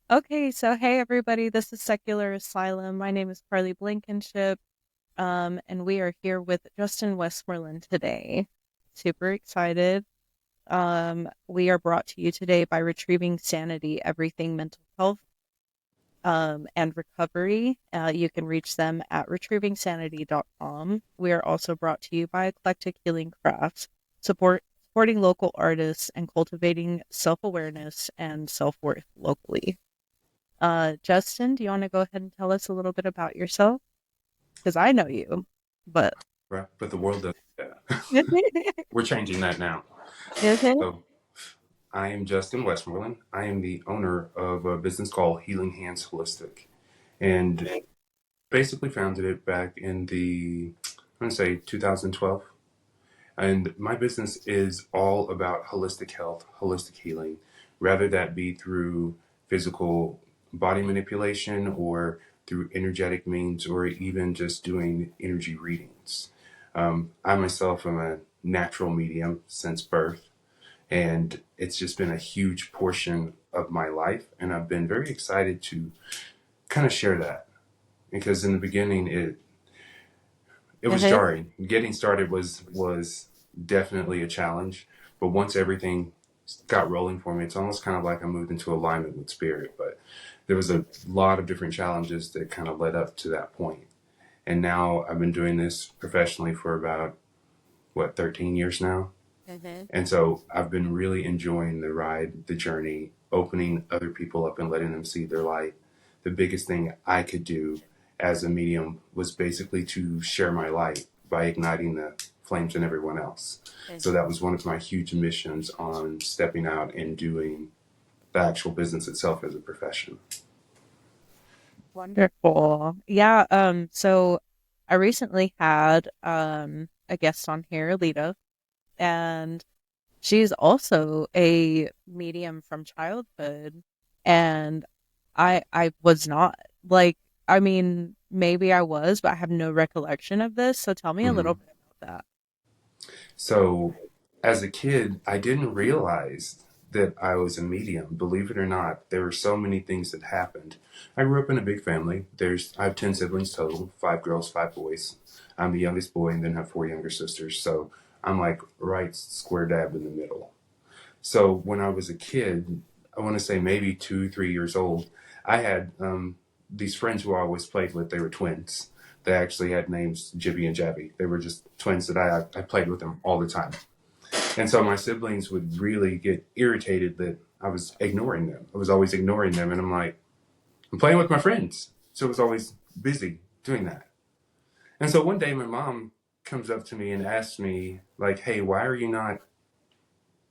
Okay, so hey everybody, this is Secular Asylum. My name is Carly Blankenship, and we are here with Justin Westmoreland today. Super excited. We are brought to you today by Retrieving Sanity, Everything Mental Health, and Recovery. You can reach them at retrievingsanity.com. We are also brought to you by Eclectic Healing Crafts, supporting local artists and cultivating self-awareness and self-worth locally. Justin, do you want to go ahead and tell us a little bit about yourself? Because I know you, but Right? But the world doesn't. Yeah. We're changing that now. okay. So I am Justin Westmoreland. I am the owner of a business called Healing Hands Holistic, and basically founded it back in I'm gonna say 2012. And my business is all about holistic health, holistic healing, rather that be through physical body manipulation or through energetic means or even just doing energy readings. I myself am a natural medium since birth, and it's just been a huge portion of my life. And I've been very excited to kind of share that because in the beginning, it was Uh-huh. jarring. Getting started was definitely a challenge, but once everything got rolling for me, it's almost kind of like I moved into alignment with spirit. But there was a lot of different challenges that kind of led up to that point. And now I've been doing this professionally for about what 13 years now. Uh-huh. And so I've been really enjoying the ride, the journey, opening other people up and letting them see their light. The biggest thing I could do as a medium was basically to share my light by igniting the flames in everyone else. So Uh-huh. that was one of my huge missions on stepping out and doing the actual business itself as a profession. Wonderful. Yeah, so I recently had a guest on here, Lita, and she's also a medium from childhood. And I was not like I mean, maybe I was, but I have no recollection of this. So tell me a little Mhm. bit about So, as a kid, I didn't realize that I was a medium. Believe it or not, there were so many things that happened. I grew up in a big family. I have 10 siblings total, five girls, five boys. I'm the youngest boy and then have four younger sisters. So, I'm like right square dab in the middle. So, when I was a kid, I want to say maybe 2, 3 years old, I had these friends who I always played with. They were twins. They actually had names Jibby and Jabby. They were just twins that I played with them all the time. And so my siblings would really get irritated that I was ignoring them. I was always ignoring them. And I'm like, I'm playing with my friends. So I was always busy doing that. And so one day my mom comes up to me and asks me, like, hey, why are you not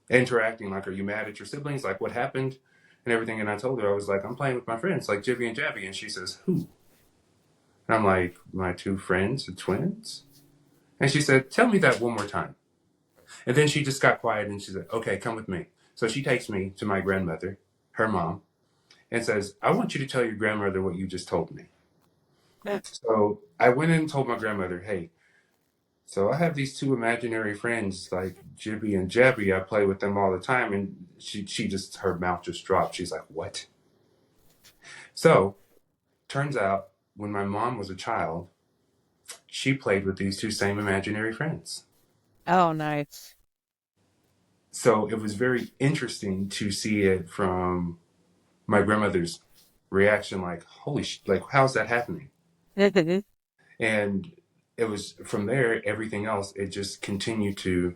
interacting? Like, are you mad at your siblings? Like, what happened? And everything. And I told her, I was like, I'm playing with my friends, like Jibby and Jabby. And she says, who? And I'm like, my two friends, the twins? And she said, tell me that one more time. And then she just got quiet and she said, okay, come with me. So she takes me to my grandmother, her mom, and says, I want you to tell your grandmother what you just told me. that. So I went in and told my grandmother, hey, so I have these two imaginary friends like Jibby and Jabby. I play with them all the time. And she just, her mouth just dropped. She's like, what? So turns out when my mom was a child, she played with these two same imaginary friends. Oh, nice. So it was very interesting to see it from my grandmother's reaction, like, holy like, how's that happening? And it was from there, everything else, it just continued to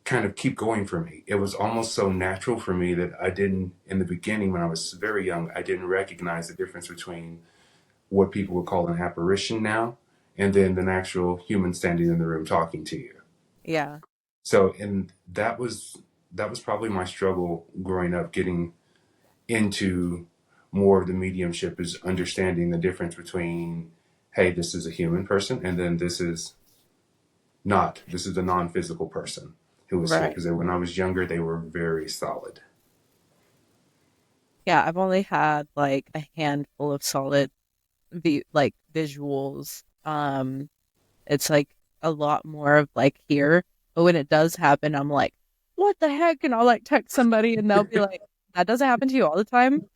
kind of keep going for me. It was almost so natural for me that I didn't, in the beginning, when I was very young, I didn't recognize the difference between what people would call an apparition now and then the actual human standing in the room talking to you. Yeah. So, and that was probably my struggle growing up, getting into more of the mediumship is understanding the difference between, hey, this is a human person, and then this is not. This is a non-physical person who is here. Right. Because when I was younger, they were very solid. Yeah, I've only had like a handful of solid like visuals. It's like a lot more of like here, but when it does happen, I'm like, what the heck? And I'll like text somebody and they'll be like, that doesn't happen to you all the time.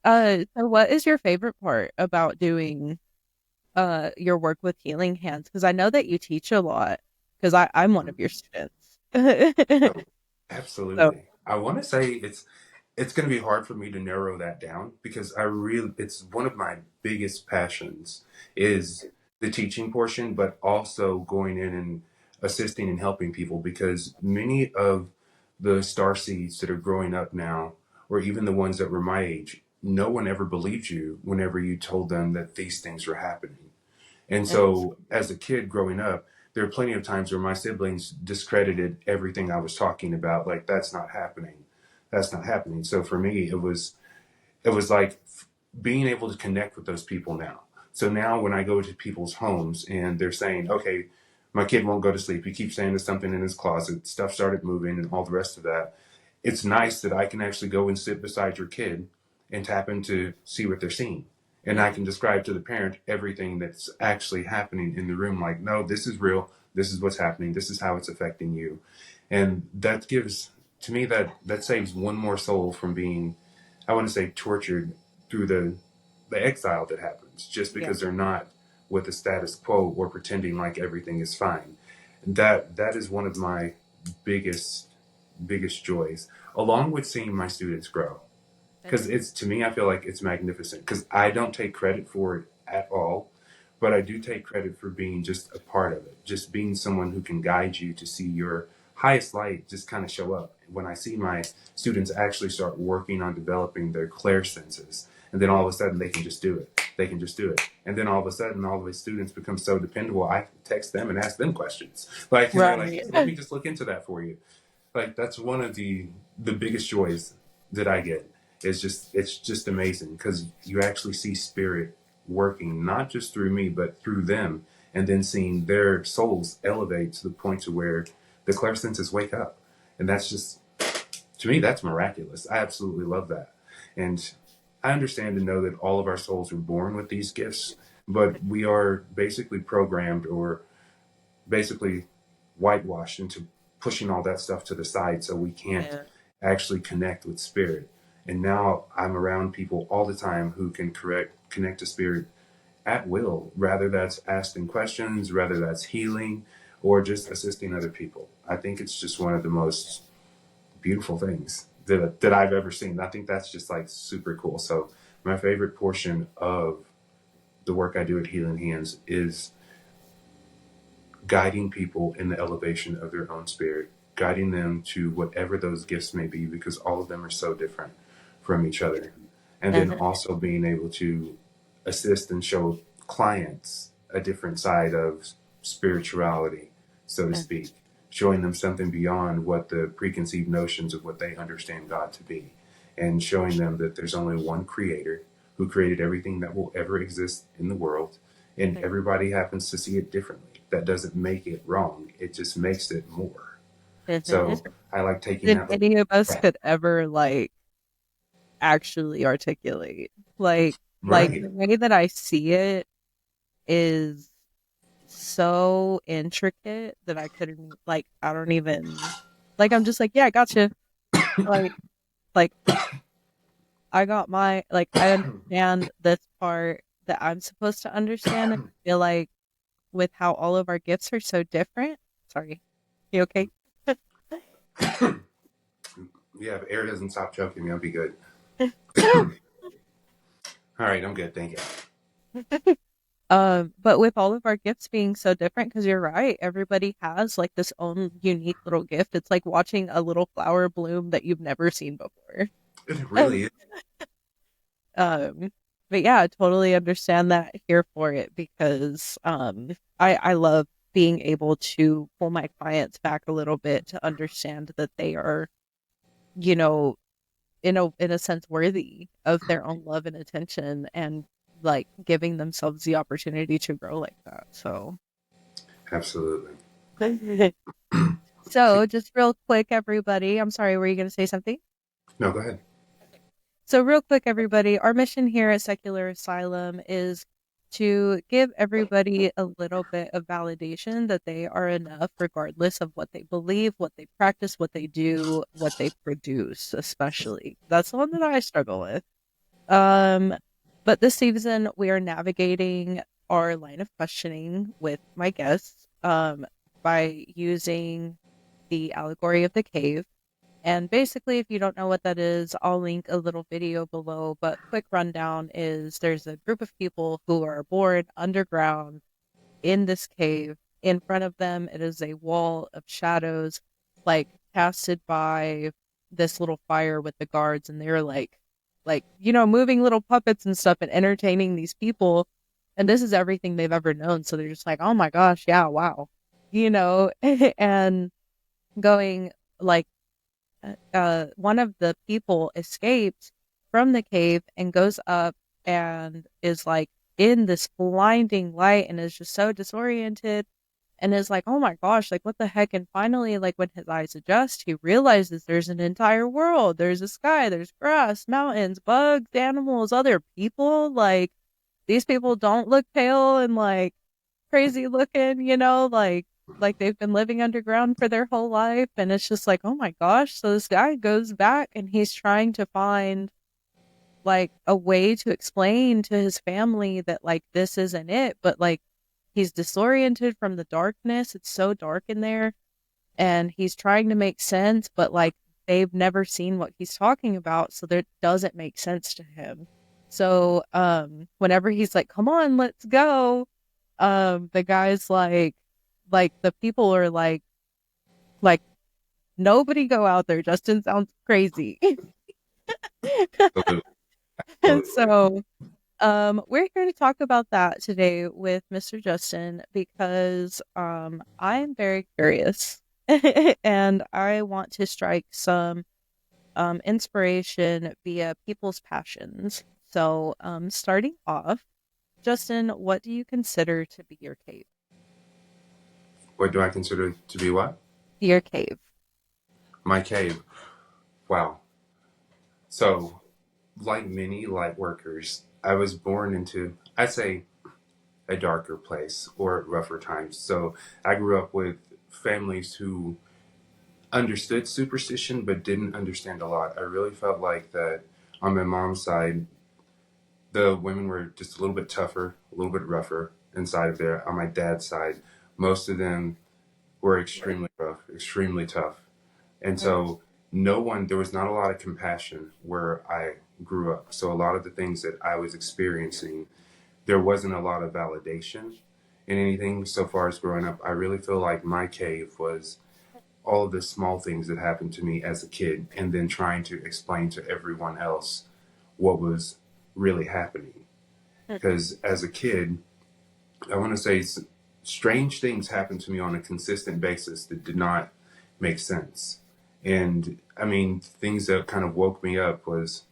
So what is your favorite part about doing your work with healing hands? Because I know that you teach a lot, because I'm one of your students. Oh, So absolutely. I want to say it's going to be hard for me to narrow that down because I really it's one of my biggest passions is the teaching portion, but also going in and assisting and helping people because many of the star seeds that are growing up now, or even the ones that were my age, no one ever believed you whenever you told them that these things were happening. And eh, so, as a kid growing up, there are plenty of times where my siblings discredited everything I was talking about. Like, that's not happening. That's not happening. So for me, it was like being able to connect with those people now. So now when I go to people's homes and they're saying, okay, my kid won't go to sleep. He keeps saying there's something in his closet. Stuff started moving and all the rest of that. It's nice that I can actually go and sit beside your kid and tap in to see what they're seeing. And I mhm, can describe to the parent everything that's actually happening in the room. Like, no, this is real. This is what's happening. This is how it's affecting you. And that gives, to me, that saves one more soul from being, I want to say, tortured through the exile that happens just yeah, because they're not with the status quo or pretending like everything is fine. That is one of my biggest biggest joys, along with seeing my students grow. Because mhm, it's to me, I feel like it's magnificent. Because I don't take credit for it at all, but I do take credit for being just a part of it, just being someone who can guide you to see your highest light just kind of show up. When I see my students actually start working on developing their clair senses, and then all yeah, of a sudden they can just do it. They can just do it. And then all of a sudden, all of the students become so dependable. I text them and ask them questions. Like, and they're like, right. hey, let me just look into that for you. Like that's one of the biggest joys that I get. It's just amazing because you actually see spirit working not just through me but through them, and then seeing their souls elevate to the point to where the clairsenses wake up, and that's just, to me, that's miraculous. I absolutely love that. And I understand and know that all of our souls are born with these gifts, but we are basically programmed or basically whitewashed into pushing all that stuff to the side so we can't Yeah, actually connect with spirit. And now I'm around people all the time who can connect to spirit at will, rather that's asking questions, rather that's healing, or just assisting other people. I think it's just one of the most beautiful things that I've ever seen. I think that's just like super cool. So my favorite portion of the work I do at Healing Hands is guiding people in the elevation of their own spirit, guiding them to whatever those gifts may be, because all of them are so different from each other. And then mhm, also being able to assist and show clients a different side of spirituality, so to mhm, speak, showing them something beyond what the preconceived notions of what they understand God to be, and showing them that there's only one creator who created everything that will ever exist in the world, and mhm, everybody happens to see it differently. That doesn't make it wrong, it just makes it more. mhm. So I like taking If that, like, any of us right, could ever like actually articulate, like right, the way that I see it is so intricate that I couldn't like I don't even like I'm just like, yeah, I gotcha. Like like I got my like I understand this part that I'm supposed to understand. And I feel like with how all of our gifts are so different. Sorry. You okay? yeah, if air doesn't stop choking me, I'll be good. All right, I'm good, thank you. But with all of our gifts being so different, because you're right, everybody has like this own unique little gift. It's like watching a little flower bloom that you've never seen before. It really is. Um, but yeah, I totally understand that here for it because I love being able to pull my clients back a little bit to understand that they are, you know, in a sense worthy of their own love and attention and like giving themselves the opportunity to grow like that. So Absolutely. so just real quick, everybody. I'm sorry, were you gonna say something? No, go ahead. So, real quick, everybody, our mission here at Secular Asylum is to give everybody a little bit of validation that they are enough, regardless of what they believe, what they practice, what they do, what they produce, especially. That's the one that I struggle with. Um, but this season, we are navigating our line of questioning with my guests by using the allegory of the cave. And basically, if you don't know what that is, I'll link a little video below. But quick rundown is there's a group of people who are born underground in this cave. In front of them, it is a wall of shadows, like casted by this little fire with the guards, and they're moving little puppets and stuff and entertaining these people. And this is everything they've ever known. So they're just like, oh my gosh, yeah, wow, and going like one of the people escaped from the cave and goes up and is like in this blinding light and is just so disoriented and is like, oh my gosh, like what the heck? And finally, like when his eyes adjust, he realizes there's an entire world. There's a sky, there's grass, mountains, bugs, animals, other people. Like these people don't look pale and like crazy looking, like they've been living underground for their whole life. And it's just like, oh my gosh. So this guy goes back and he's trying to find like a way to explain to his family that like this isn't it, but like he's disoriented from the darkness. It's so dark in there. And he's trying to make sense, but like they've never seen what he's talking about, so that doesn't make sense to him. So whenever he's like, come on, let's go, the guy's like the people are like nobody go out there. Justin sounds crazy. Absolutely. And Absolutely. so we're here to talk about that today with Mr. Justin because I'm very curious and I want to strike some inspiration via people's passions. So starting off, Justin, what do you consider to be your cave? What do I consider to be what? Your cave. My cave. Wow. So, like many light workers, I was born into, I'd say, a darker place or rougher times. So, I grew up with families who understood superstition but didn't understand a lot. I really felt like that on my mom's side, the women were just a little bit tougher, a little bit rougher inside of there. On my dad's side, most of them were extremely rough, extremely tough. And Mm, so no one, there was not a lot of compassion where I grew up. So a lot of the things that I was experiencing, there wasn't a lot of validation in anything so far as growing up. I really feel like my cave was all of the small things that happened to me as a kid and then trying to explain to everyone else what was really happening. mm, Because as a kid, I want to say strange things happened to me on a consistent basis that did not make sense. And I mean, things that kind of woke me up was,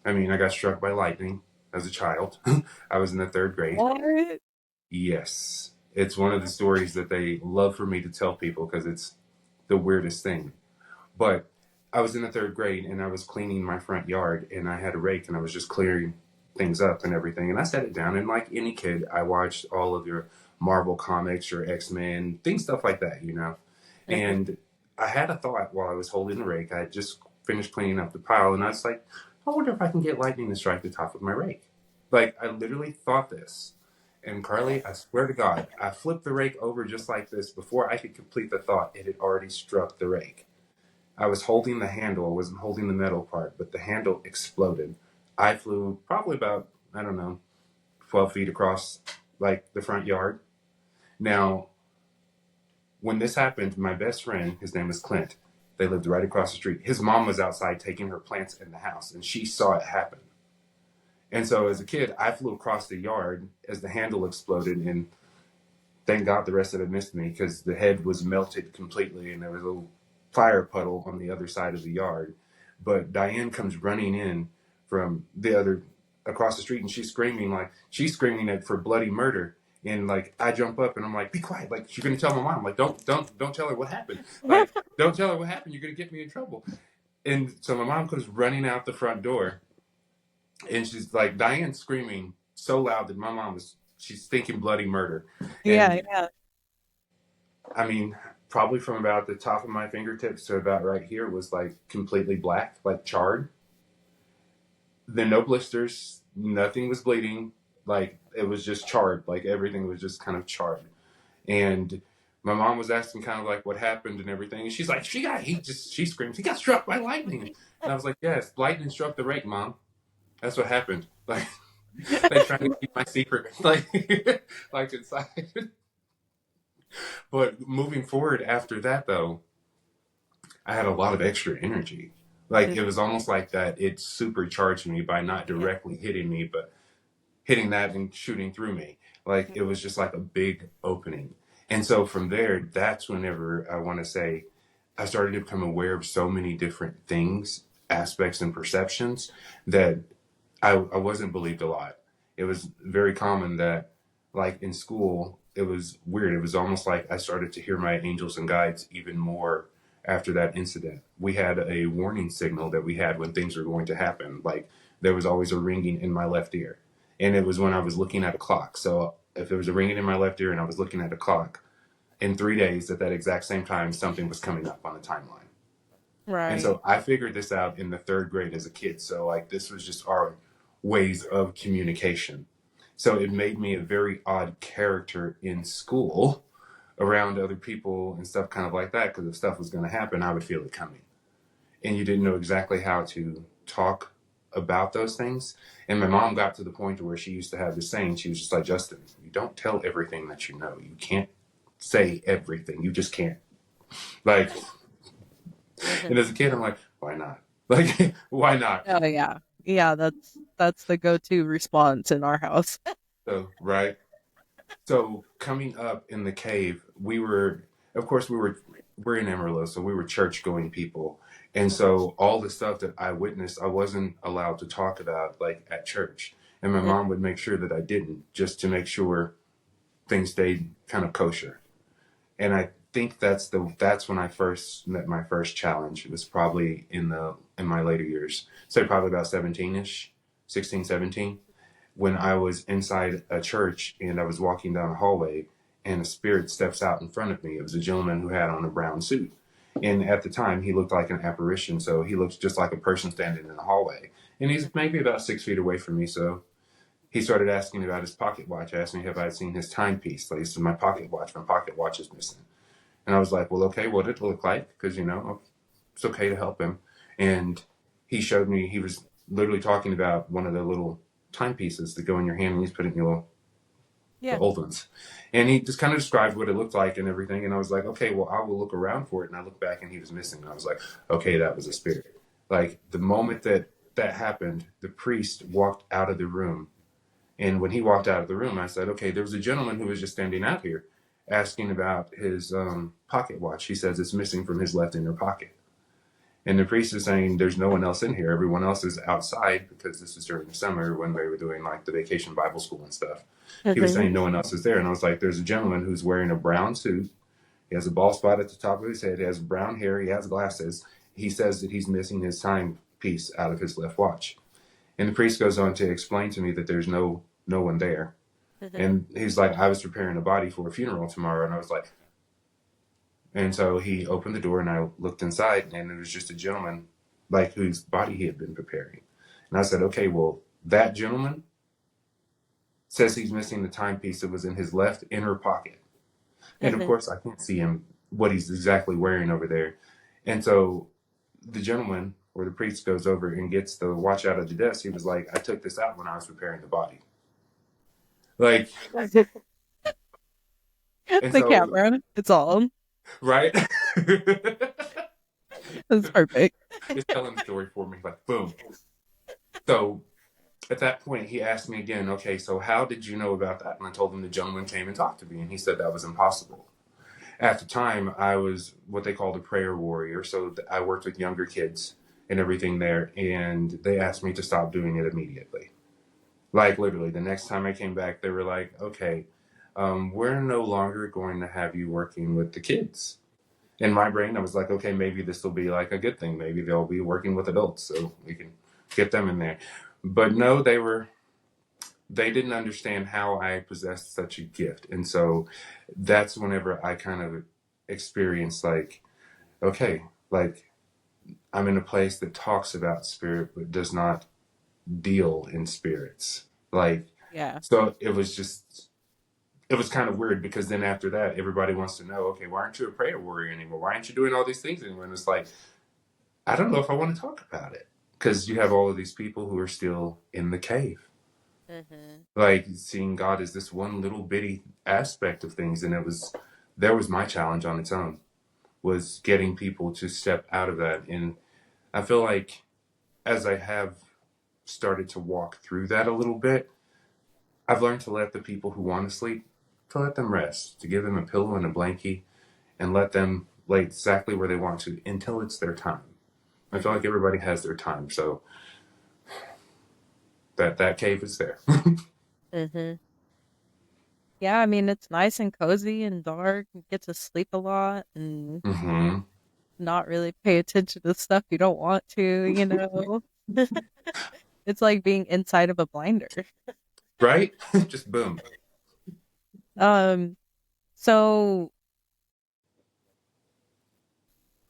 I mean, I got struck by lightning as a child. I was in the third grade. what? Yes. It's one of the stories that they love for me to tell people because it's the weirdest thing. But I was in the third grade and I was cleaning my front yard and I had a rake and I was just clearing things up and everything. And I set it down. And like any kid, I watched all of your Marvel comics, your X-Men, things, stuff like that, you know. Mhm. And I had a thought while I was holding the rake. I had just finished cleaning up the pile and I was like, I wonder if I can get lightning to strike the top of my rake. Like, I literally thought this. And Carly, I swear to God, I flipped the rake over just like this. Before I could complete the thought, it had already struck the rake. I was holding the handle, I wasn't holding the metal part, but the handle exploded. I flew probably about, I don't know, 12 feet across like the front yard. Now, when this happened, my best friend, his name is Clint, they lived right across the street. His mom was outside taking her plants in the house, and she saw it happen. And so as a kid, I flew across the yard as the handle exploded, and thank God the rest of it missed me because the head was melted completely and there was a little fire puddle on the other side of the yard. But Diane comes running in from the other across the street and she's screaming at for bloody murder. And like I jump up and I'm like, be quiet, like she's gonna tell my mom. Like, don't tell her what happened. Like, don't tell her what happened, you're gonna get me in trouble. And so my mom comes running out the front door and she's like, Diane's screaming so loud that my mom she's thinking bloody murder. Yeah, And yeah. I mean, probably from about the top of my fingertips to about right here was like completely black, like charred. Then no blisters, nothing was bleeding. Like it was just charred. Like everything was just kind of charred. And my mom was asking kind of like what happened and everything. And she's like, she screams, he got struck by lightning. And I was like, yes, lightning struck the rake, mom. That's what happened. Like they trying to keep my secret, like, like inside. But moving forward after that, though, I had a lot of extra energy. Like it was almost like that. It supercharged me by not Yeah. directly hitting me, but hitting that and shooting through me. Like it was just like a big opening. And so from there, that's whenever I want to say I started to become aware of so many different things, aspects, and perceptions that I wasn't believed a lot. It was very common that, like in school, it was weird. It was almost like I started to hear my angels and guides even more after that incident. We had a warning signal that we had when things were going to happen. Like there was always a ringing in my left ear. And it was when I was looking at a clock. So if there was a ringing in my left ear and I was looking at a clock, in 3 days at that exact same time, something was coming up on the timeline. And Right. so I figured this out in the third grade as a kid. So like this was just our ways of communication. So it made me a very odd character in school around other people and stuff kind of like that. Because if stuff was going to happen, I would feel it coming. And you didn't know exactly how to talk about those things. And my mom got to the point where she used to have this saying, she was just like, Justin, you don't tell everything that you know. You can't say everything. You just can't. Like, and as a kid, I'm like, why not? Like, why not? Oh yeah. Yeah, that's the go-to response in our house. So, right. So coming up in the cave, of course, we're in Amarillo, so we were church going people. And so all the stuff that I witnessed, I wasn't allowed to talk about like at church. And my mom would make sure that I didn't, just to make sure things stayed kind of kosher. And I think that's when I first met my first challenge. It was probably in my later years. So probably about 17ish, 16, 17, when I was inside a church and I was walking down a hallway and a spirit steps out in front of me. It was a gentleman who had on a brown suit. And at the time he looked like an apparition, so he looked just like a person standing in the hallway. And he's maybe about 6 feet away from me, so he started asking me about his pocket watch. I asked me if I had seen his timepiece. Like, this is my pocket watch. My pocket watch is missing. And I was like, well, okay, what did it look like? Because, it's okay to help him. And he showed me, he was literally talking about one of the little timepieces that go in your hand and you just put it in your little, the Yeah. old ones. And he just kind of described what it looked like and everything. And I was like, okay, well, I will look around for it. And I looked back and he was missing. And I was like, okay, that was a spirit. Like the moment that that happened, the priest walked out of the room. And when he walked out of the room, I said, okay, there was a gentleman who was just standing out here asking about his pocket watch. He says it's missing from his left inner pocket. And the priest is saying there's no one else in here. Everyone else is outside because this is during the summer when they were doing like the vacation Bible school and stuff. He was saying no one else is there. And I was like, there's a gentleman who's wearing a brown suit. He has a bald spot at the top of his head. He has brown hair. He has glasses. He says that he's missing his timepiece out of his left watch. And the priest goes on to explain to me that there's no one there. And he's like, I was preparing a body for a funeral tomorrow. And I was like, and so he opened the door and I looked inside and it was just a gentleman like whose body he had been preparing. And I said, okay, well, that gentleman says he's missing the timepiece that was in his left inner pocket. And of course, I can't see him, what he's exactly wearing over there. And so the gentleman or the priest goes over and gets the watch out of the desk. He was like, I took this out when I was preparing the body. Like, and The so, camera, it's all. right? It's perfect. It's telling the story for me, like, boom. So at that point, he asked me again, okay, so how did you know about that? And I told him the gentleman came and talked to me, and he said that was impossible. At the time, I was what they called a prayer warrior. So I worked with younger kids and everything there, and they asked me to stop doing it immediately. Like, literally, the next time I came back, they were like, okay, we're no longer going to have you working with the kids. In my brain, I was like, okay, maybe this will be like a good thing. Maybe they'll be working with adults, so we can get them in there. But no, they were they didn't understand how I possessed such a gift. And so that's whenever I kind of experienced like, okay, like I'm in a place that talks about spirit but does not deal in spirits. Like, Yeah. so it was kind of weird because then after that, everybody wants to know, okay, why aren't you a prayer warrior anymore? Why aren't you doing all these things anymore? And it's like, I don't know if I want to talk about it because you have all of these people who are still in the cave, Mhm. like seeing God as this one little bitty aspect of things. And there was my challenge on its own, was getting people to step out of that. And I feel like as I have started to walk through that a little bit, I've learned to let the people who want to sleep, to let them rest, to give them a pillow and a blankie and let them lay exactly where they want to until it's their time. I feel like Mhm. everybody has their time, so that cave is there. Mhm. Yeah, I mean it's nice and cozy and dark. You get to sleep a lot and Hmm. not really pay attention to stuff you don't want to. It's like being inside of a blinder. Right? Just boom. Um, so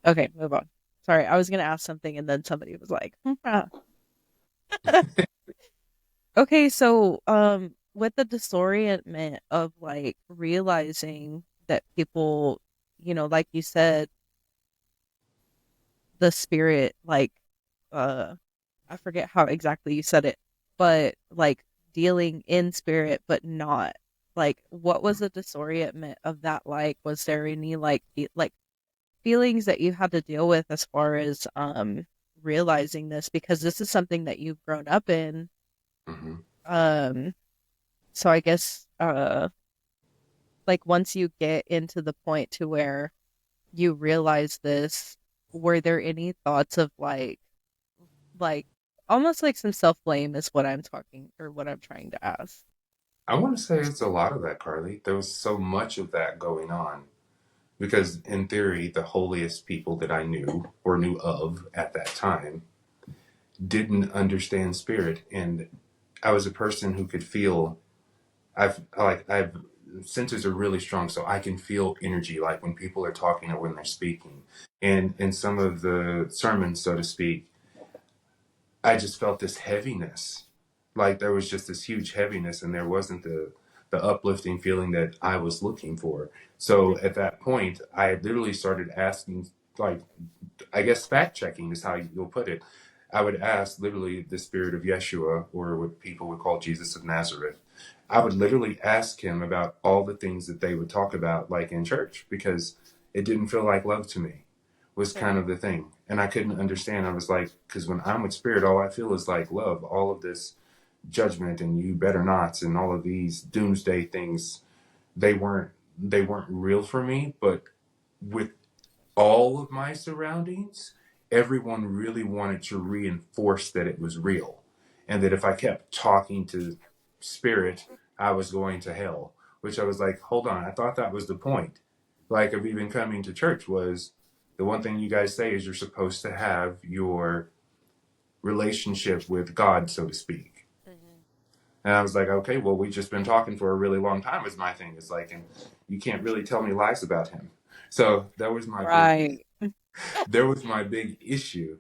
okay, move on. Sorry, I was gonna ask something and then somebody was like, "Hmm, ah." Okay, so with the disorientment of like realizing that people, like you said, the spirit, like uh I forget how exactly you said it, but like dealing in spirit but not. Like what was the disorientment of that like? Was there any like feelings that you had to deal with as far as realizing this because this is something that you've grown up in. Hmm. Um so I guess like once you get into the point to where you realize this, were there any thoughts of like almost like some self-blame is what I'm talking or what I'm trying to ask. I want to say it's a lot of that, Carly. There was so much of that going on because, in theory, the holiest people that I knew or knew of at that time didn't understand spirit, and I was a person who could feel. I've senses are really strong, so I can feel energy, like when people are talking or when they're speaking. And in some of the sermons, so to speak, I just felt this heaviness. Like there was just this huge heaviness, and there wasn't the uplifting feeling that I was looking for. So at that point, I literally started asking, like, I guess fact checking is how you'll put it. I would ask literally the spirit of Yeshua, or what people would call Jesus of Nazareth. I would literally ask him about all the things that they would talk about, like in church, because it didn't feel like love to me, was kind of the thing. And I couldn't understand. I was like, because when I'm with spirit, all I feel is like love, all of this judgment and you better nots and all of these doomsday things, they weren't they weren't real for me. But with all of my surroundings, everyone really wanted to reinforce that it was real. And that if I kept talking to spirit, I was going to hell. Which I was like, hold on, I thought that was the point. Like of even coming to church was the one thing you guys say is you're supposed to have your relationship with God, so to speak. Mhm. And I was like, okay, well, we've just been talking for a really long time, is my thing. It's like, and you can't really tell me lies about him. So that was my big Right. there was my big issue.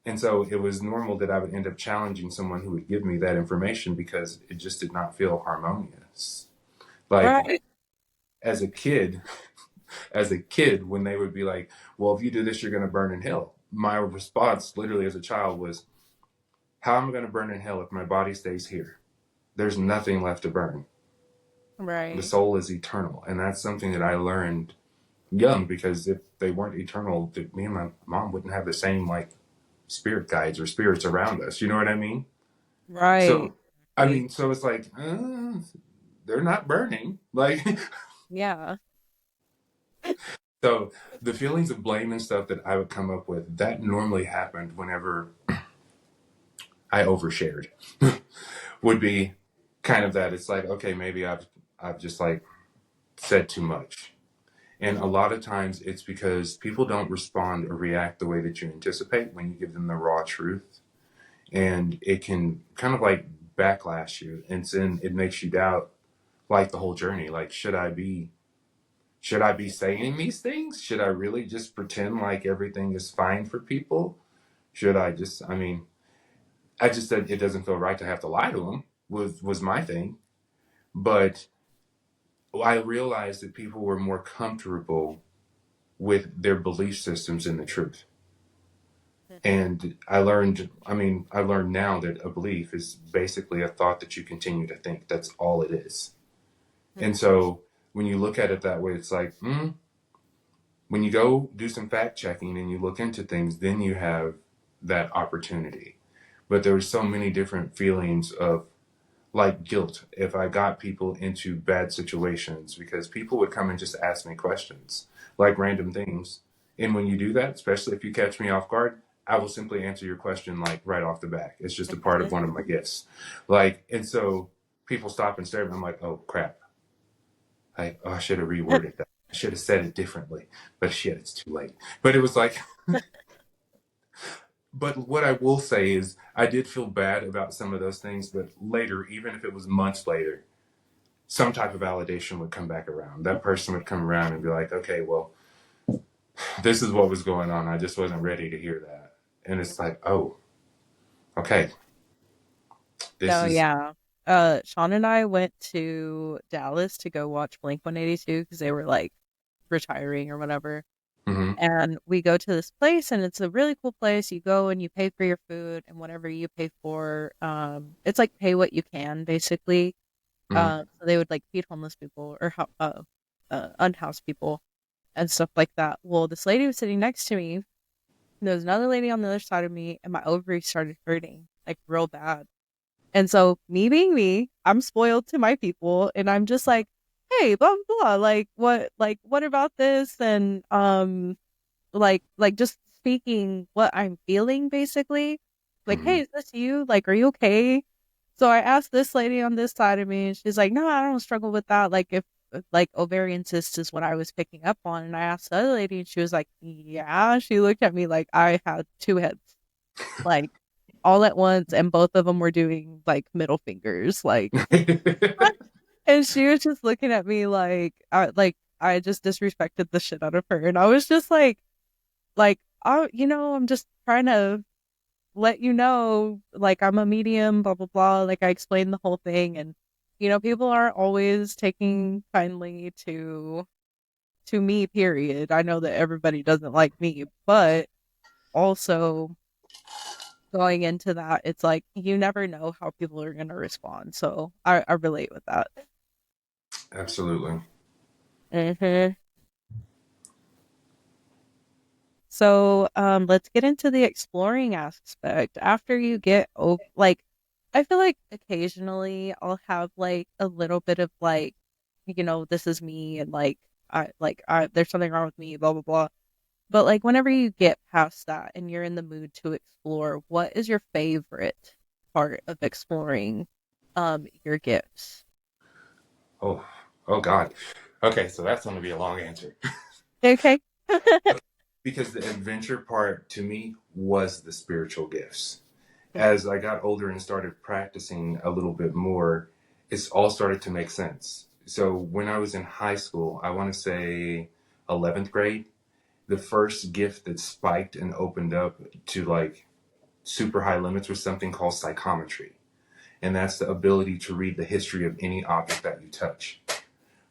And so it was normal that I would end up challenging someone who would give me that information because it just did not feel harmonious. Like Right. as a kid, as a kid, when they would be like, well, if you do this, you're going to burn in hell. My response, literally as a child, was, how am I going to burn in hell if my body stays here? There's nothing left to burn. The Right. soul is eternal. And that's something that I learned young because if they weren't eternal, me and my mom wouldn't have the same like spirit guides or spirits around us. You know what I mean? Right. So, I Exactly. mean, so it's like they're not burning. Like, Yeah. so the feelings of blame and stuff that I would come up with that normally happened whenever I overshared. Would be kind of that. It's like, okay, maybe I've just like said too much. And a Hmm. lot of times it's because people don't respond or react the way that you anticipate when you give them the raw truth. And it can kind of like backlash you, and then it makes you doubt like the whole journey. Like, should I be saying these things? Should I really just pretend like everything is fine for people? Should I just, I mean, I just said it doesn't feel right to have to lie to them was my thing. But I realized that people were more comfortable with their belief systems in the truth. And I learned now that a belief is basically a thought that you continue to think. That's all it is. And so when you look at it that way, it's like, when you go do some fact checking and you look into things, then you have that opportunity. But there were so many different feelings of like guilt if I got people into bad situations because people would come and just ask me questions, like random things. And when you do that, especially if you catch me off guard, I will simply answer your question like right off the bat. It's just a part of one of my gifts. Like, and so people stop and stare at me. I'm like, oh crap. Like, oh, I should have reworded that. I should have said it differently. But shit, it's too late. But it was like, but what I will say is I did feel bad about some of those things, but later, even if it was months later, some type of validation would come back around. That person would come around and be like, okay, well, this is what was going on. I just wasn't ready to hear that. And it's like, oh, okay, this No, is, yeah. Sean and I went to Dallas to go watch Blink 182 because they were like retiring or whatever. mm-hmm, And we go to this place and it's a really cool place. You go and you pay for your food and whatever you pay for, it's like pay what you can basically. mm-hmm, So they would like feed homeless people or unhoused people and stuff like that. Well, this lady was sitting next to me. And there was another lady on the other side of me, and my ovaries started hurting like real bad. And so, me being me, I'm spoiled to my people, and I'm just like, "Hey, blah blah blah. Like, what about this?" And just speaking what I'm feeling, basically. Like, mm-hmm. "Hey, is this you? Like, are you okay?" So I asked this lady on this side of me, and she's like, "No, I don't struggle with that. Like, if like ovarian cyst is what I was picking up on." And I asked the other lady, and she was like, "Yeah." She looked at me like I had two heads, like all at once, and both of them were doing like middle fingers, like. And she was just looking at me like I just disrespected the shit out of her, and I was just like, oh, I'm just trying to let you know, like I'm a medium, blah blah blah. Like I explained the whole thing, and people aren't always taking kindly to me. Period. I know that everybody doesn't like me, but also going into that, it's like you never know how people are gonna respond. So I relate with that. Absolutely. hmm So, let's get into the exploring aspect. After you get over, like, I feel like occasionally I'll have like a little bit of like, this is me, and there's something wrong with me, blah blah blah. But like, whenever you get past that and you're in the mood to explore, what is your favorite part of exploring, your gifts? Oh, oh God. Okay, so that's going to be a long answer. Okay. Because the adventure part to me was the spiritual gifts. As I got older and started practicing a little bit more, it's all started to make sense. So when I was in high school, I want to say 11th grade, the first gift that spiked and opened up to like super high limits was something called psychometry. And that's the ability to read the history of any object that you touch,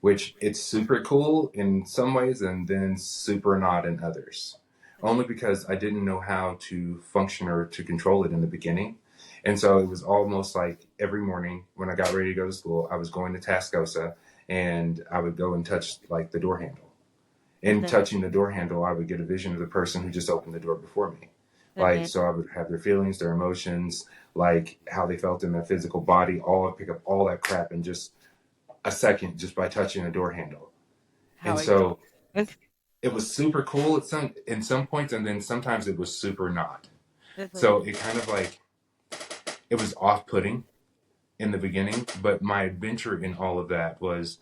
which it's super cool in some ways and then super not in others. Only because I didn't know how to function or to control it in the beginning. And so it was almost like every morning when I got ready to go to school, I was going to Tascosa and I would go and touch like the door handle. In Mhm, touching the door handle, I would get a vision of the person who just opened the door before me. Like, mhm. so I would have their feelings, their emotions, like how they felt in their physical body, all pick up all that crap in just a second just by touching a door handle. How And I get so it was super cool at some in some points, and then sometimes it was super not. Mhm, So it kind of like it was off putting in the beginning, but my adventure in all of that was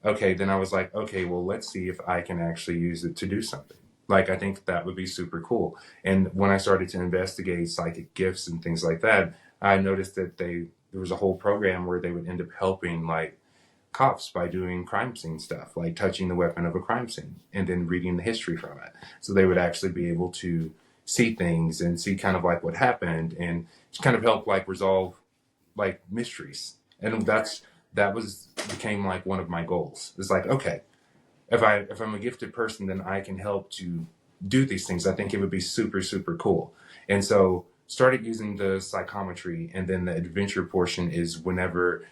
okay. Then I was like, okay, well, let's see if I can actually use it to do something. Like I think that would be super cool. And when I started to investigate psychic gifts and things like that, I noticed that there was a whole program where they would end up helping like cops by doing crime scene stuff, like touching the weapon of a crime scene and then reading the history from it. So they would actually be able to see things and see kind of like what happened and just kind of help like resolve like mysteries. And that was became like one of my goals. It's like, okay, if I'm a gifted person, then I can help to do these things. I think it would be super, super cool. And so started using the psychometry, and then the adventure portion is whenever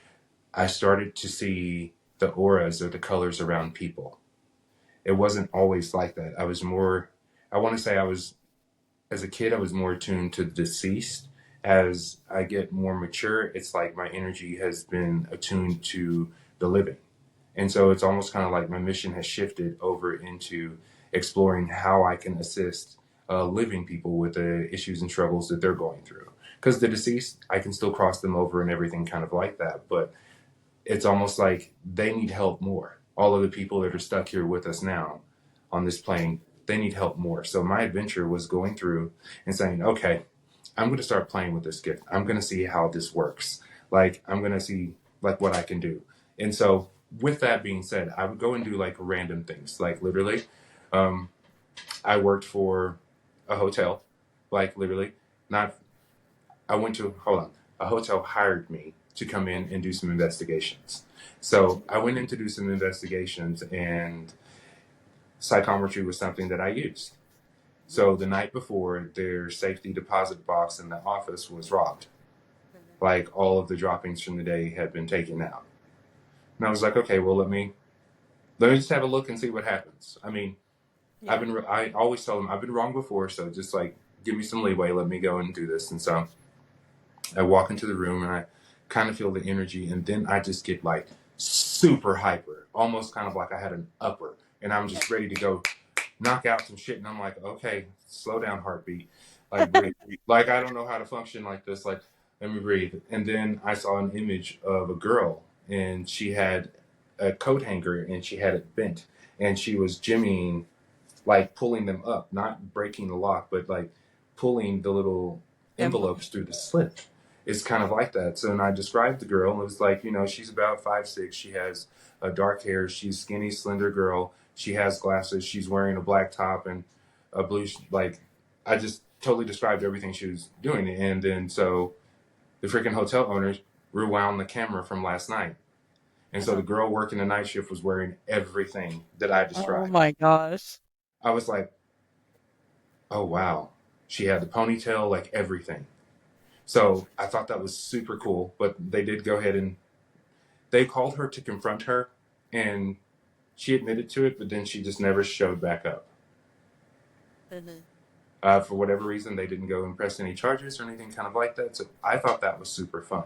I started to see the auras or the colors around people. It wasn't always like that. I was more, I want to say I was, as a kid, I was more attuned to the deceased. As I get more mature, it's like my energy has been attuned to the living. And so it's almost kind of like my mission has shifted over into exploring how I can assist living people with the issues and struggles that they're going through. Because the deceased, I can still cross them over and everything kind of like that. But it's almost like they need help more. All of the people that are stuck here with us now on this plane, they need help more. So my adventure was going through and saying, okay, I'm going to start playing with this gift. I'm going to see how this works. Like, I'm going to see like what I can do. And so with that being said, I would go and do like random things. Like literally, um, I worked for a hotel, like literally, not I went to hold on. A hotel hired me to come in and do some investigations. So I went in to do some investigations, and psychometry was something that I used. So the night before, their safety deposit box in the office was robbed. Like all of the droppings from the day had been taken out. And I was like, okay, well let me just have a look and see what happens. I mean, Yeah. I always tell them I've been wrong before, so just like give me some leeway, let me go and do this. And so I walk into the room and I kind of feel the energy, and then I just get like super hyper, almost kind of like I had an upper, and I'm just ready to go knock out some shit. And I'm like, okay, slow down, heartbeat, like breathe. Like I don't know how to function like this. Like let me breathe. And then I saw an image of a girl, and she had a coat hanger, and she had it bent, and she was jimmying, like pulling them up, not breaking the lock, but like pulling the little Envelope. envelopes through the slit. It's kind of like that. So, and I described the girl, and it was like, she's about 5'6". She has dark hair. She's skinny, slender girl. She has glasses. She's wearing a black top and a blue, like, I just totally described everything she was doing. And then so the freaking hotel owners rewound the camera from last night. And so Uh-huh. the girl working the night shift was wearing everything that I Oh described. my gosh. I was like, oh wow, she had the ponytail, like everything. So I thought that was super cool. But they did go ahead and they called her to confront her, and she admitted to it, but then she just never showed back up. Mhm. For whatever reason, they didn't go and press any charges or anything kind of like that. So I thought that was super fun.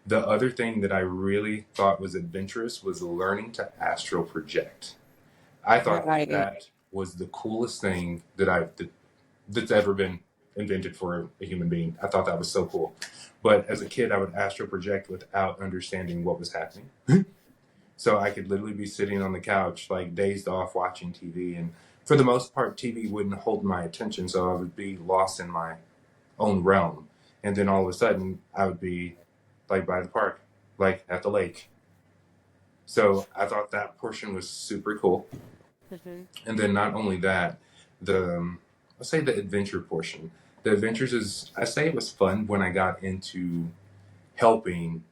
The other thing that I really thought was adventurous was learning to astral project. I thought Right. that was the coolest thing that's ever been invented for a human being. I thought that was so cool. But as a kid, I would astral project without understanding what was happening. So I could literally be sitting on the couch, like dazed off watching TV. And for the most part, TV wouldn't hold my attention. So I would be lost in my own realm. And then all of a sudden, I would be like by the park, like at the lake. So I thought that portion was super cool. Mhm. And then not only that, the let's say the adventure portion. The adventures is I say it was fun when I got into helping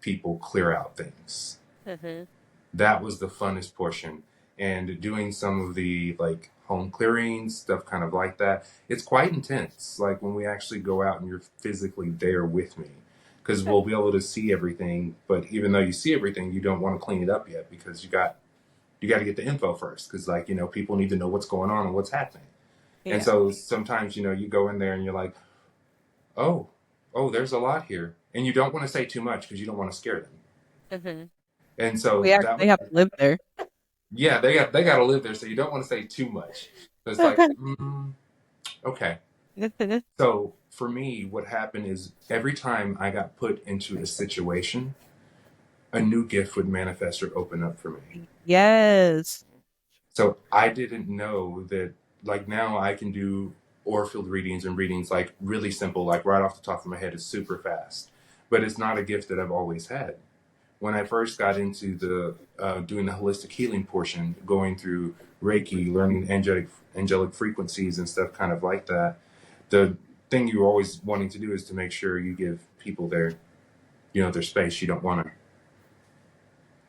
people clear out things. Mhm. That was the funnest portion. And doing some of the like home clearings, stuff kind of like that. It's quite intense. Like when we actually go out and you're physically there with me. Because we'll be able to see everything, but even though you see everything, you don't want to clean it up yet because you got to get the info first because people need to know what's going on and what's happening. And Yeah. so sometimes you go in there and you're like, oh, there's a lot here, and you don't want to say too much because you don't want to scare them. Mhm. And We so that actually was have to live there. yeah, they got to live there, so you don't want to say too much. So it's like okay. So for me, what happened is every time I got put into a situation, a new gift would manifest or open up for me. Yes. So I didn't know that like now I can do aura field readings and readings like really simple, like right off the top of my head, it's super fast. but it's not a gift that I've always had. When I first got into the doing the holistic healing portion, going through Reiki, learning angelic frequencies and stuff, kind of like that, the thing you're always wanting to do is to make sure you give people their their space. You don't want to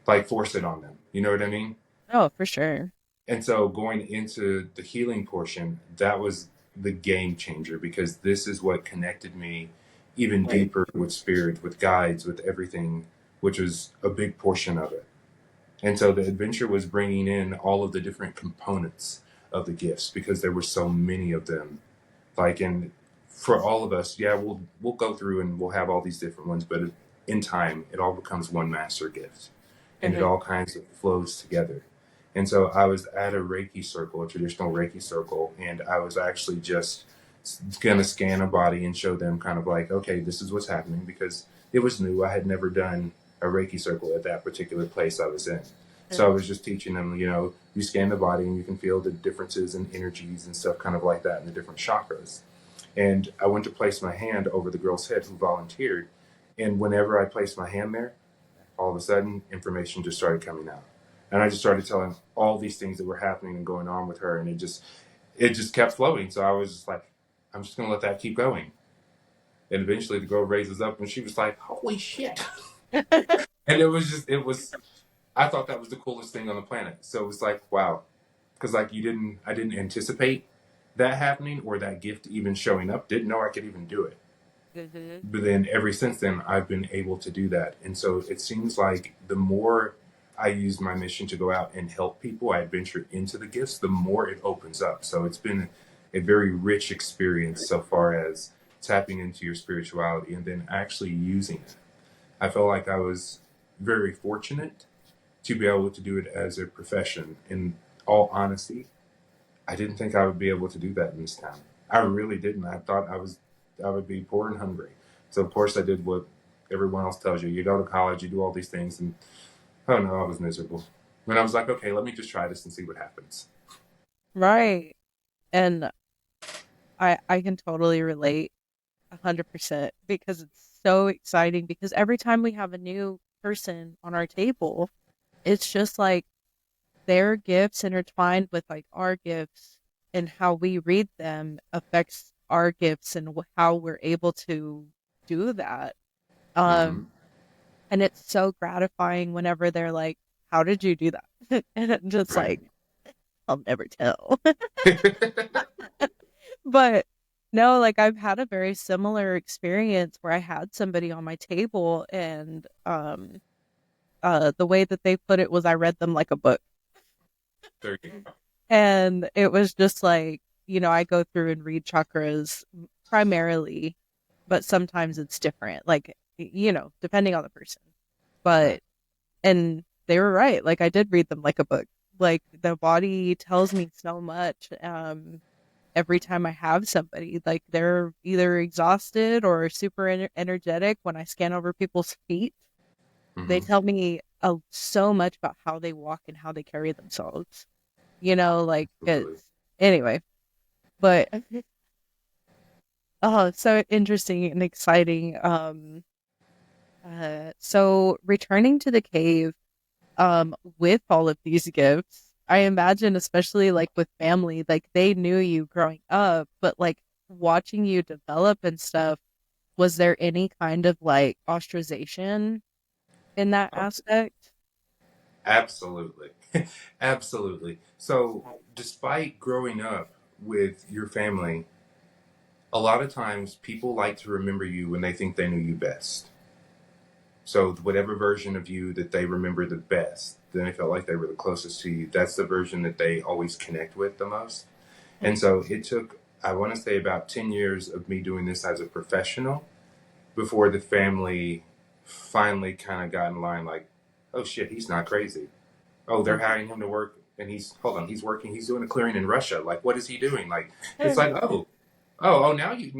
like force it on them. You know what I mean? Oh, for sure. And so going into the healing portion, that was the game changer because this is what connected me even deeper with spirit, with guides, with everything, which was a big portion of it. And so the adventure was bringing in all of the different components of the gifts because there were so many of them. Like, and for all of us, yeah, we'll go through and we'll have all these different ones, but in time, it all becomes one master gift, and it Mhm. all kinds of flows together. And so I was at a Reiki circle, a traditional Reiki circle, and I was actually just gonna scan a body and show them kind of like, okay, this is what's happening because it was new. I had never done a Reiki circle at that particular place I was in. So I was just teaching them, you scan the body and you can feel the differences in energies and stuff kind of like that in the different chakras. And I went to place my hand over the girl's head who volunteered. And whenever I placed my hand there, all of a sudden information just started coming out. And I just started telling all these things that were happening and going on with her. And it just kept flowing. So I was just like, I'm just gonna let that keep going. And eventually the girl raises up and she was like, holy shit. And it was I thought that was the coolest thing on the planet. So it was like, wow. Because like I didn't anticipate that happening or that gift even showing up. Didn't know I could even do it. Mhm. But then ever since then, I've been able to do that. And so it seems like the more I use my mission to go out and help people, I adventure into the gifts, the more it opens up. So it's been a very rich experience so far as tapping into your spirituality and then actually using it. I felt like I was very fortunate to be able to do it as a profession. In all honesty, I didn't think I would be able to do that in this town. I really didn't. I thought I would be poor and hungry. So of course I did what everyone else tells you. You go to college, you do all these things, and oh no, I was miserable. When I was like, okay, let me just try this and see what happens. Right. And I can totally relate 100% because it's so exciting because every time we have a new person on our table, it's just like their gifts intertwined with like our gifts and how we read them affects our gifts and how we're able to do that. Mm-hmm. Um, and it's so gratifying whenever they're like, "How did you do that?" And I'm just Right. like, "I'll never tell." But no, like I've had a very similar experience where I had somebody on my table and the way that they put it was I read them like a book. There you go. And it was just like, I go through and read chakras primarily, but sometimes it's different, like, depending on the person. Right. But, and they were right. Like, I did read them like a book. Like, the body tells me so much. Every time I have somebody, like, they're either exhausted or super energetic when I scan over people's feet. They Mm-hmm. tell me so much about how they walk and how they carry themselves. Like Absolutely. it's anyway, but oh, so interesting and exciting. So returning to the cave, with all of these gifts, I imagine, especially like with family, like they knew you growing up, but like watching you develop and stuff, was there any kind of like ostracization in that Oh, aspect? absolutely. Absolutely. So despite growing up with your family, a lot of times people like to remember you when they think they knew you best. So whatever version of you that they remember the best, then they felt like they were the closest to you. That's the version that they always connect with the most. And so it took, I want to say, about 10 years of me doing this as a professional before the family finally kind of got in line like, oh shit, he's not crazy. Oh, they're hiring him to work and hold on, he's working, he's doing a clearing in Russia. Like, what is he doing? Like, it's like, oh, now you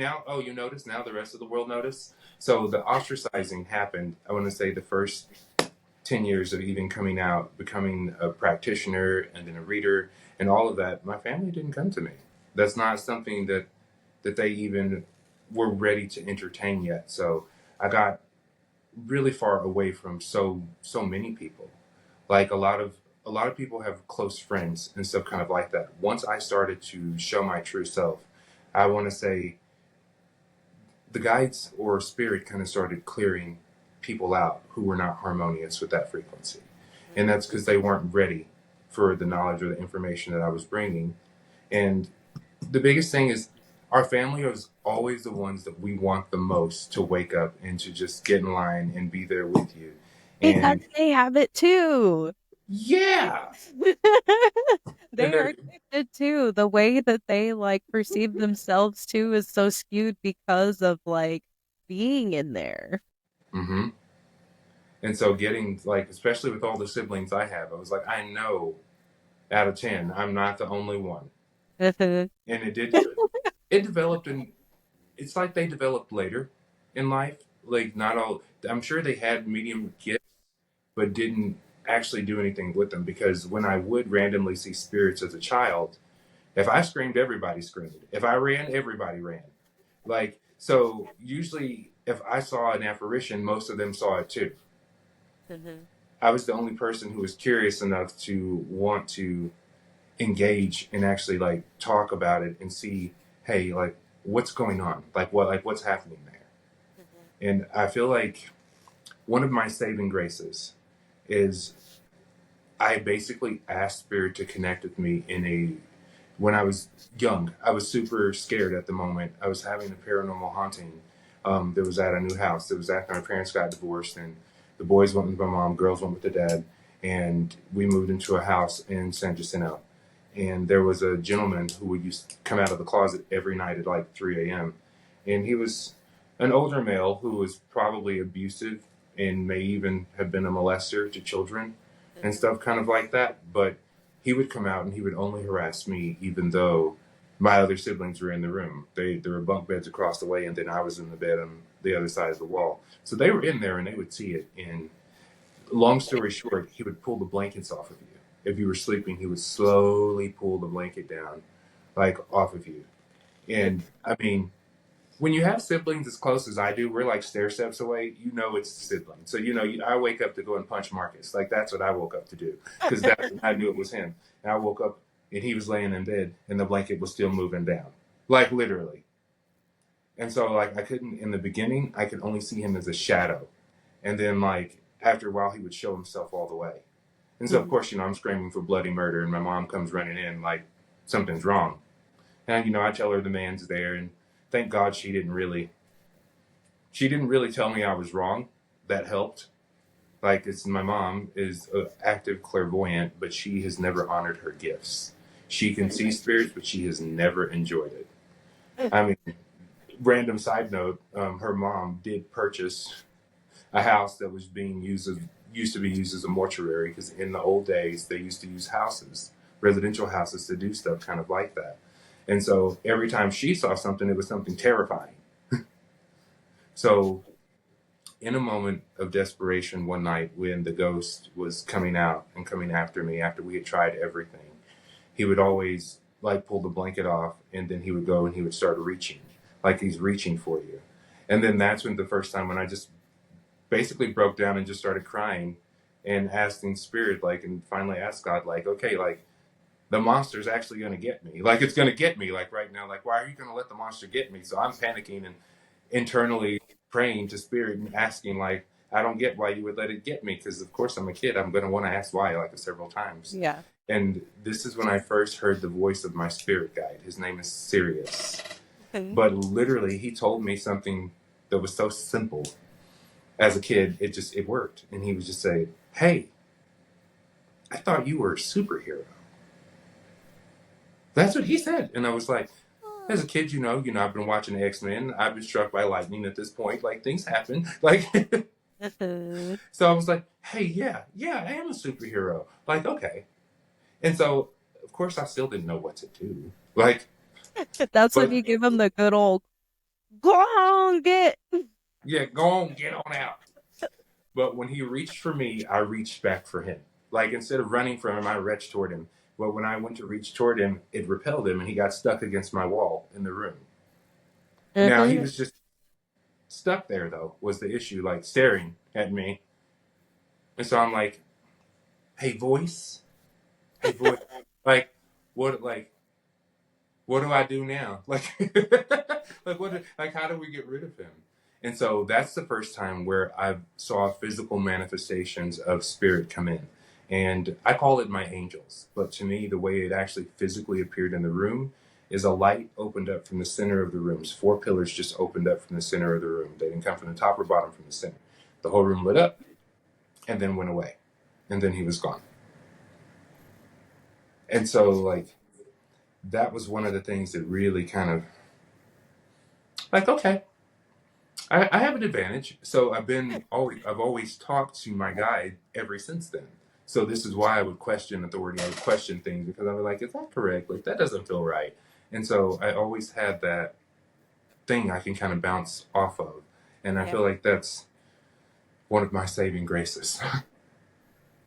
notice, now the rest of the world notice. So the ostracizing happened, I want to say the first 10 years of even coming out, becoming a practitioner and then a reader and all of that, my family didn't come to me. That's not something that they even were ready to entertain yet. So I got really far away from so many people. Like a lot of people have close friends and stuff kind of like that. Once I started to show my true self, I want to say the guides or spirit kind of started clearing people out who were not harmonious with that frequency. And that's because they weren't ready for the knowledge or the information that I was bringing. And the biggest thing is our family is always the ones that we want the most to wake up and to just get in line and be there with you. Because And they have it too. yeah, and They they're are gifted too. The way that they like perceive themselves too is so skewed because of like being in there. hmm and so getting like, especially with all the siblings I have, I was like, I know out of 10, I'm not the only one. And it developed, and it's like they developed later in life. Like not all, I'm sure they had medium gifts, but didn't actually do anything with them, because when I would randomly see spirits as a child, if I screamed, everybody screamed. If I ran, everybody ran. Like, so usually if I saw an apparition, most of them saw it too. I was the only person who was curious enough to want to engage and actually like talk about it and see, hey, like what's going on? Like what's happening there? And I feel like one of my saving graces is I basically asked Spirit to connect with me in a when I was young. I was super scared at the moment. I was having a paranormal haunting that was at a new house. It was after my parents got divorced, and the boys went with my mom, girls went with the dad, and we moved into a house in San Jacinto. And there was a gentleman who would used to come out of the closet every night at like 3 a.m. And he was an older male who was probably abusive and may even have been a molester to children and stuff kind of like that. But he would come out and he would only harass me, even though my other siblings were in the room. There were bunk beds across the way, and then I was in the bed on the other side of the wall. So they were in there and they would see it. And long story short, he would pull the blankets off of you. If you were sleeping, he would slowly pull the blanket down, like off of you. And I mean, when you have siblings as close as I do, we're like stair steps away. You know it's the sibling. So I wake up to go and punch Marcus. Like that's what I woke up to do, because that's when I knew it was him. And I woke up and he was laying in bed and the blanket was still moving down, like literally. And so like I couldn't in the beginning. I could only see him as a shadow, and then like after a while he would show himself all the way. And so of course I'm screaming for bloody murder, and my mom comes running in like something's wrong. And I tell her the man's there, and thank God she didn't really tell me I was wrong. That helped. Like it's my mom is an active clairvoyant, but she has never honored her gifts. She can see spirits, but she has never enjoyed it. I mean, random side note: her mom did purchase a house that was being used to be used as a mortuary, because in the old days they used to use residential houses, to do stuff kind of like that. And so every time she saw something, it was something terrifying. So in a moment of desperation one night, when the ghost was coming out and coming after me after we had tried everything, he would always like pull the blanket off, and then he would go and he would start reaching, like he's reaching for you. And then that's when the first time when I just basically broke down and just started crying and asking spirit, like, and finally asked God, like, okay, like the monster's actually going to get me. Like it's going to get me, like right now. Like, why are you going to let the monster get me? So I'm panicking and internally praying to spirit and asking, like, I don't get why you would let it get me, because of course I'm a kid. I'm going to want to ask why, like several times. Yeah. And this is when I first heard the voice of my spirit guide. His name is Sirius. Okay. But literally, he told me something that was so simple. As a kid, it worked. And he would just say, hey, I thought you were a superhero. That's what he said. And I was like, as a kid, I've been watching the X-Men. I've been struck by lightning at this point. Like things happen. Like, so I was like, hey, yeah, I am a superhero. Like, okay. And so, of course, I still didn't know what to do. Like, That's when but you give them the good old go on get. yeah, go on, get on out. But when he reached for me, I reached back for him. Like instead of running from him, I reached toward him. But when I went to reach toward him, it repelled him, and he got stuck against my wall in the room. Now he was just stuck there though, was the issue, like staring at me. And so I'm like, hey voice, hey voice, like what, what do I do now? Like, like what? Like, how do we get rid of him? And so that's the first time where I saw physical manifestations of spirit come in, and I call it my angels. But to me, the way it actually physically appeared in the room is a light opened up from the center of the room. Four pillars just opened up from the center of the room. They didn't come from the top or bottom, from the center. The whole room lit up and then went away, and then he was gone. And so, like, that was one of the things that really kind of, like, okay, I have an advantage. So I've always talked to my guide ever since then. So this is why I would question authority. I would question things because I was like, is that correct? Like that doesn't feel right. And so I always had that thing I can kind of bounce off of. And I Yeah. feel like that's one of my saving graces.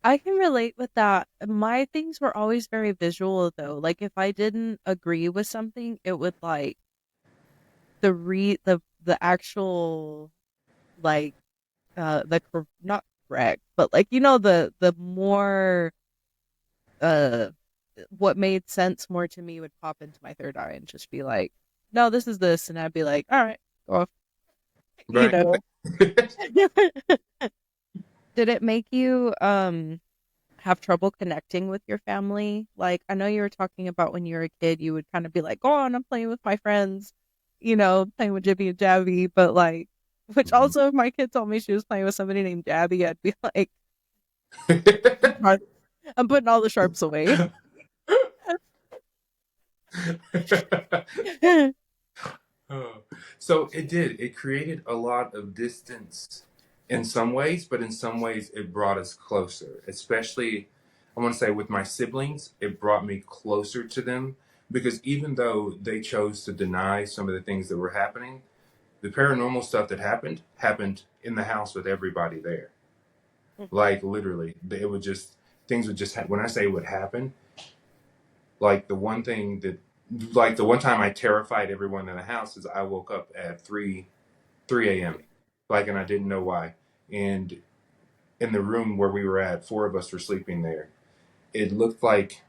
I can relate with that. My things were always very visual though. Like if I didn't agree with something, it would like the actual like not correct, but like the more uh what made sense more to me would pop into my third eye and just be like, no, this is this, and I'd be like, all right, go off, you Right. know. Did it make you have trouble connecting with your family? Like, I know you were talking about when you were a kid, you would kind of be like, go on, I'm playing with my friends, playing with Jibby and Jabby, but like, which Mhm. also, if my kid told me she was playing with somebody named Jabby, I'd be like, I'm putting all the sharps away. Oh. So it did. It created a lot of distance in some ways, but in some ways it brought us closer. Especially, I want to say with my siblings, it brought me closer to them because even though they chose to deny some of the things that were happening, the paranormal stuff that happened in the house with everybody there. Like literally, it would just things would just when I say it would happen, like the one thing that like the one time I terrified everyone in the house is I woke up at 3 a.m. like, and I didn't know why. And in the room where we were at, four of us were sleeping there. It looked like,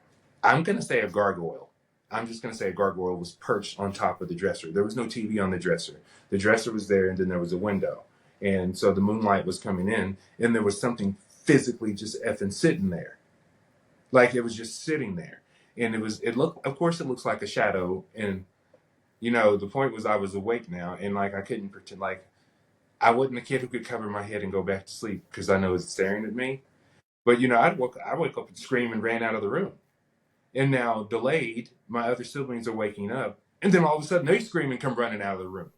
I'm gonna say a gargoyle. I'm just gonna say a gargoyle was perched on top of the dresser. There was no TV on the dresser. The dresser was there, and then there was a window, and so the moonlight was coming in, and there was something physically just effing sitting there, like it was just sitting there, and it looked, of course, it looks like a shadow, and the point was I was awake now, and like I couldn't pretend like I wasn't a kid who could cover my head and go back to sleep because I know it's staring at me. But I wake up and scream and ran out of the room. And now delayed, my other siblings are waking up, and then all of a sudden they scream and come running out of the room.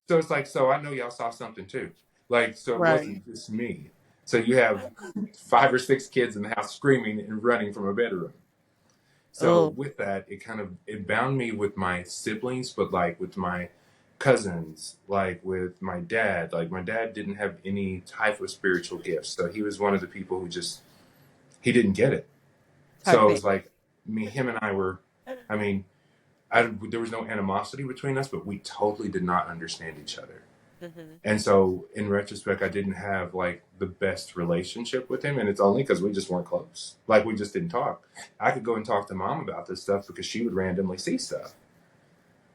So it's like, so I know y'all saw something too. Like, so it Right. wasn't just me. So you have five or six kids in the house screaming and running from a bedroom. So Oh, with that, it bound me with my siblings, but like with my cousins, like with my dad. Like my dad didn't have any type of spiritual gifts, so he was one of the people who just he didn't get it. type So it A. was like him and I were. I mean, there was no animosity between us, but we totally did not understand each other. Hmm. And so, in retrospect, I didn't have like the best relationship with him, and it's only because we just weren't close. Like we just didn't talk. I could go and talk to mom about this stuff because she would randomly see stuff,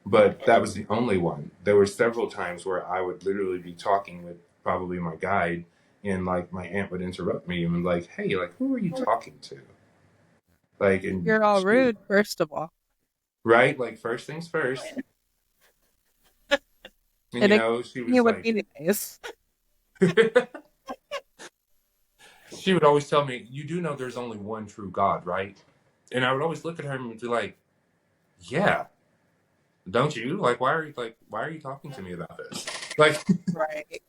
but that was the only one. There were several times where I would literally be talking with probably my guide, and like my aunt would interrupt me and be like, "Hey, like who are you talking to?" Like, and You're all she would, rude, first of all. right, like first things first, and And she it was would like. be nice. She would always tell me, "You do know there's only one true God, right?" And I would always look at her and be like, "Yeah, don't you? Like, why are you talking to me about this?" Like, Right.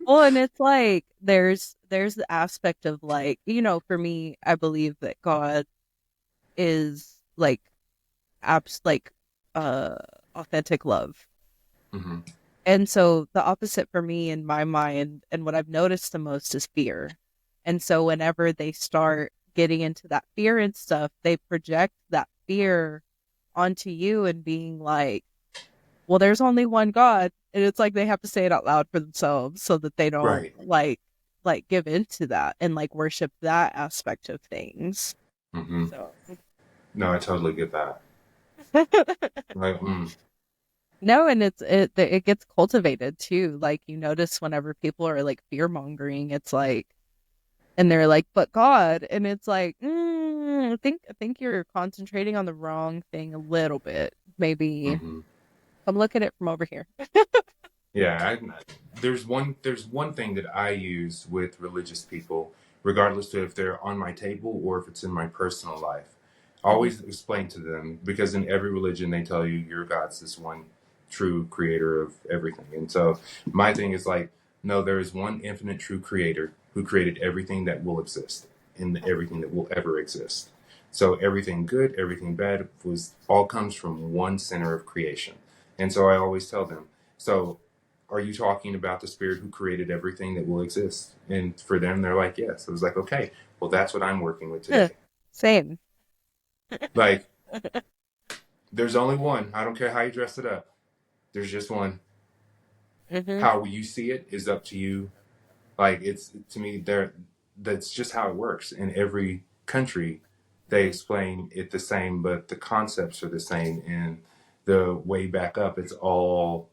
Well, and it's like there's the aspect of like, for me, I believe that God is like like uh authentic love. mhm, And so the opposite for me in my mind and what I've noticed the most is fear. And so whenever they start getting into that fear and stuff, they project that fear onto you and being like, well, there's only one God. And it's like they have to say it out loud for themselves so that they don't Right. like give into that and like worship that aspect of things. Hmm. So No, I totally get that. Like, no, and it gets cultivated too. Like you notice whenever people are like fear mongering, it's like and they're like, but God, and it's like, I think you're concentrating on the wrong thing a little bit. Maybe hmm. come look at it from over here. Yeah, there's one thing that I use with religious people, regardless of if they're on my table or if it's in my personal life. I Mhm. always explain to them because in every religion they tell you your God's this one true creator of everything. And so my thing is like, no, there is one infinite true creator who created everything that will exist and everything that will ever exist. So everything good, everything bad was all comes from one center of creation. And so I always tell them, so are you talking about the spirit who created everything that will exist? And for them, they're like, yes. I was like, okay, well, that's what I'm working with Huh. today. Same. Like, there's only one. I don't care how you dress it up. There's just one. Hmm. How you see it is up to you. Like, it's to me, there. That's just how it works. In every country, they Hmm. explain it the same, but the concepts are the same. And the way back up, it's all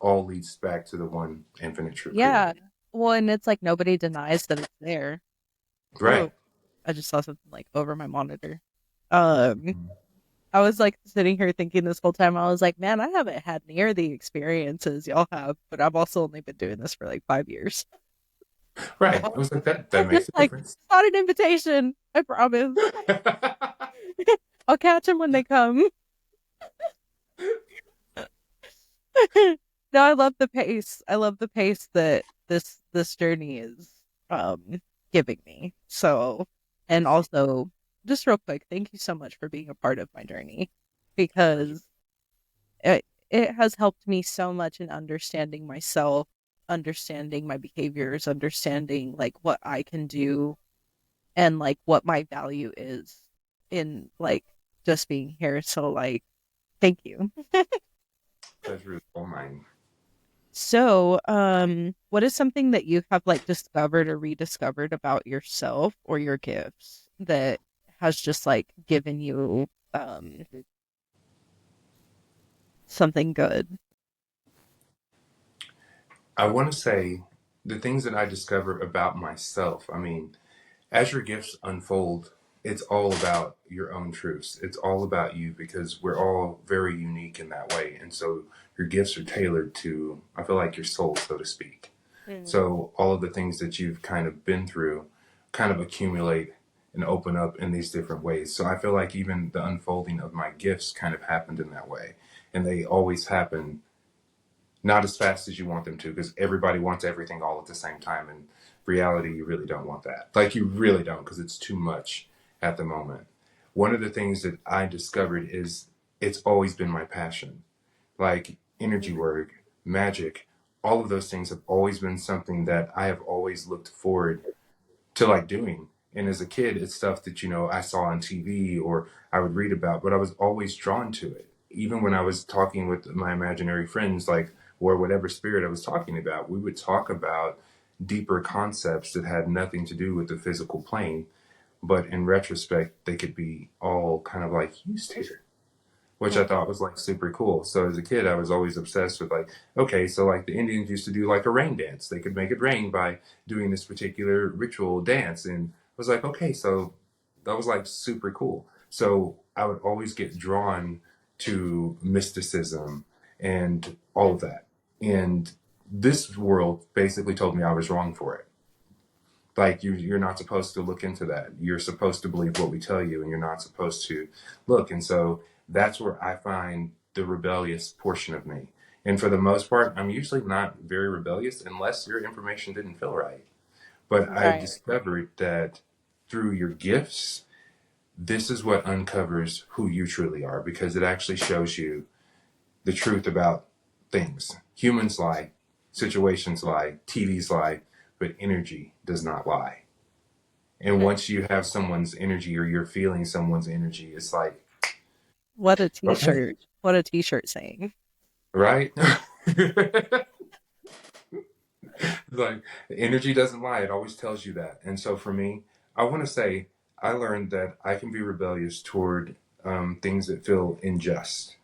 leads back to the one infinite true Yeah. creator. Well, and it's like nobody denies that it's there. Right. Oh, I just saw something like over my monitor. Um, I was like sitting here thinking this whole time, I was like, man, I haven't had near the experiences y'all have, but I've also only been doing this for like 5 years. Right. I So was like, that I'm makes just a like, difference. it's not an invitation. I promise. I'll catch them when they come. No, I love the pace. I love the pace that this journey is giving me. So, and also just real quick, thank you so much for being a part of my journey because it has helped me so much in understanding myself, understanding my behaviors, understanding like what I can do and like what my value is in like just being here. So like thank you. Pleasure is all mine. So, what is something that you have like discovered or rediscovered about yourself or your gifts that has just like given you something good? I want to say the things that I discover about myself. I mean, as your gifts unfold, it's all about your own truths. It's all about you because we're all very unique in that way. And so your gifts are tailored to, I feel like, your soul, so to speak. Mm. So all of the things that you've kind of been through kind of accumulate and open up in these different ways. So I feel like even the unfolding of my gifts kind of happened in that way. And they always happen not as fast as you want them to because everybody wants everything all at the same time. In reality, you really don't want that. Like, you really don't because it's too much at the moment. One of the things that I discovered is it's always been my passion. Like energy Mhm. work, magic, all of those things have always been something that I have always looked forward to like doing. And as a kid, it's stuff that, I saw on TV or I would read about, but I was always drawn to it. Even when I was talking with my imaginary friends, like, or whatever spirit I was talking about, we would talk about deeper concepts that had nothing to do with the physical plane. But in retrospect, they could be all kind of like used here, which I Mhm. thought was like super cool. So as a kid, I was always obsessed with like, okay, so like the Indians used to do like a rain dance. They could make it rain by doing this particular ritual dance. And I was like, okay, so that was like super cool. So I would always get drawn to mysticism and all of that. And this world basically told me I was wrong for it. Like, you're not supposed to look into that. You're supposed to believe what we tell you, and you're not supposed to look. And so that's where I find the rebellious portion of me. And for the most part, I'm usually not very rebellious unless your information didn't feel right. But I Right. discovered that through your gifts, this is what uncovers who you truly are because it actually shows you the truth about things. Humans lie, situations lie, TVs lie, but energy does not lie. And Mhm. once you have someone's energy or you're feeling someone's energy, it's like, What a okay, t-shirt. What a t-shirt saying. right? Like, energy doesn't lie. It always tells you that. And so for me, I want to say I learned that I can be rebellious toward things that feel unjust,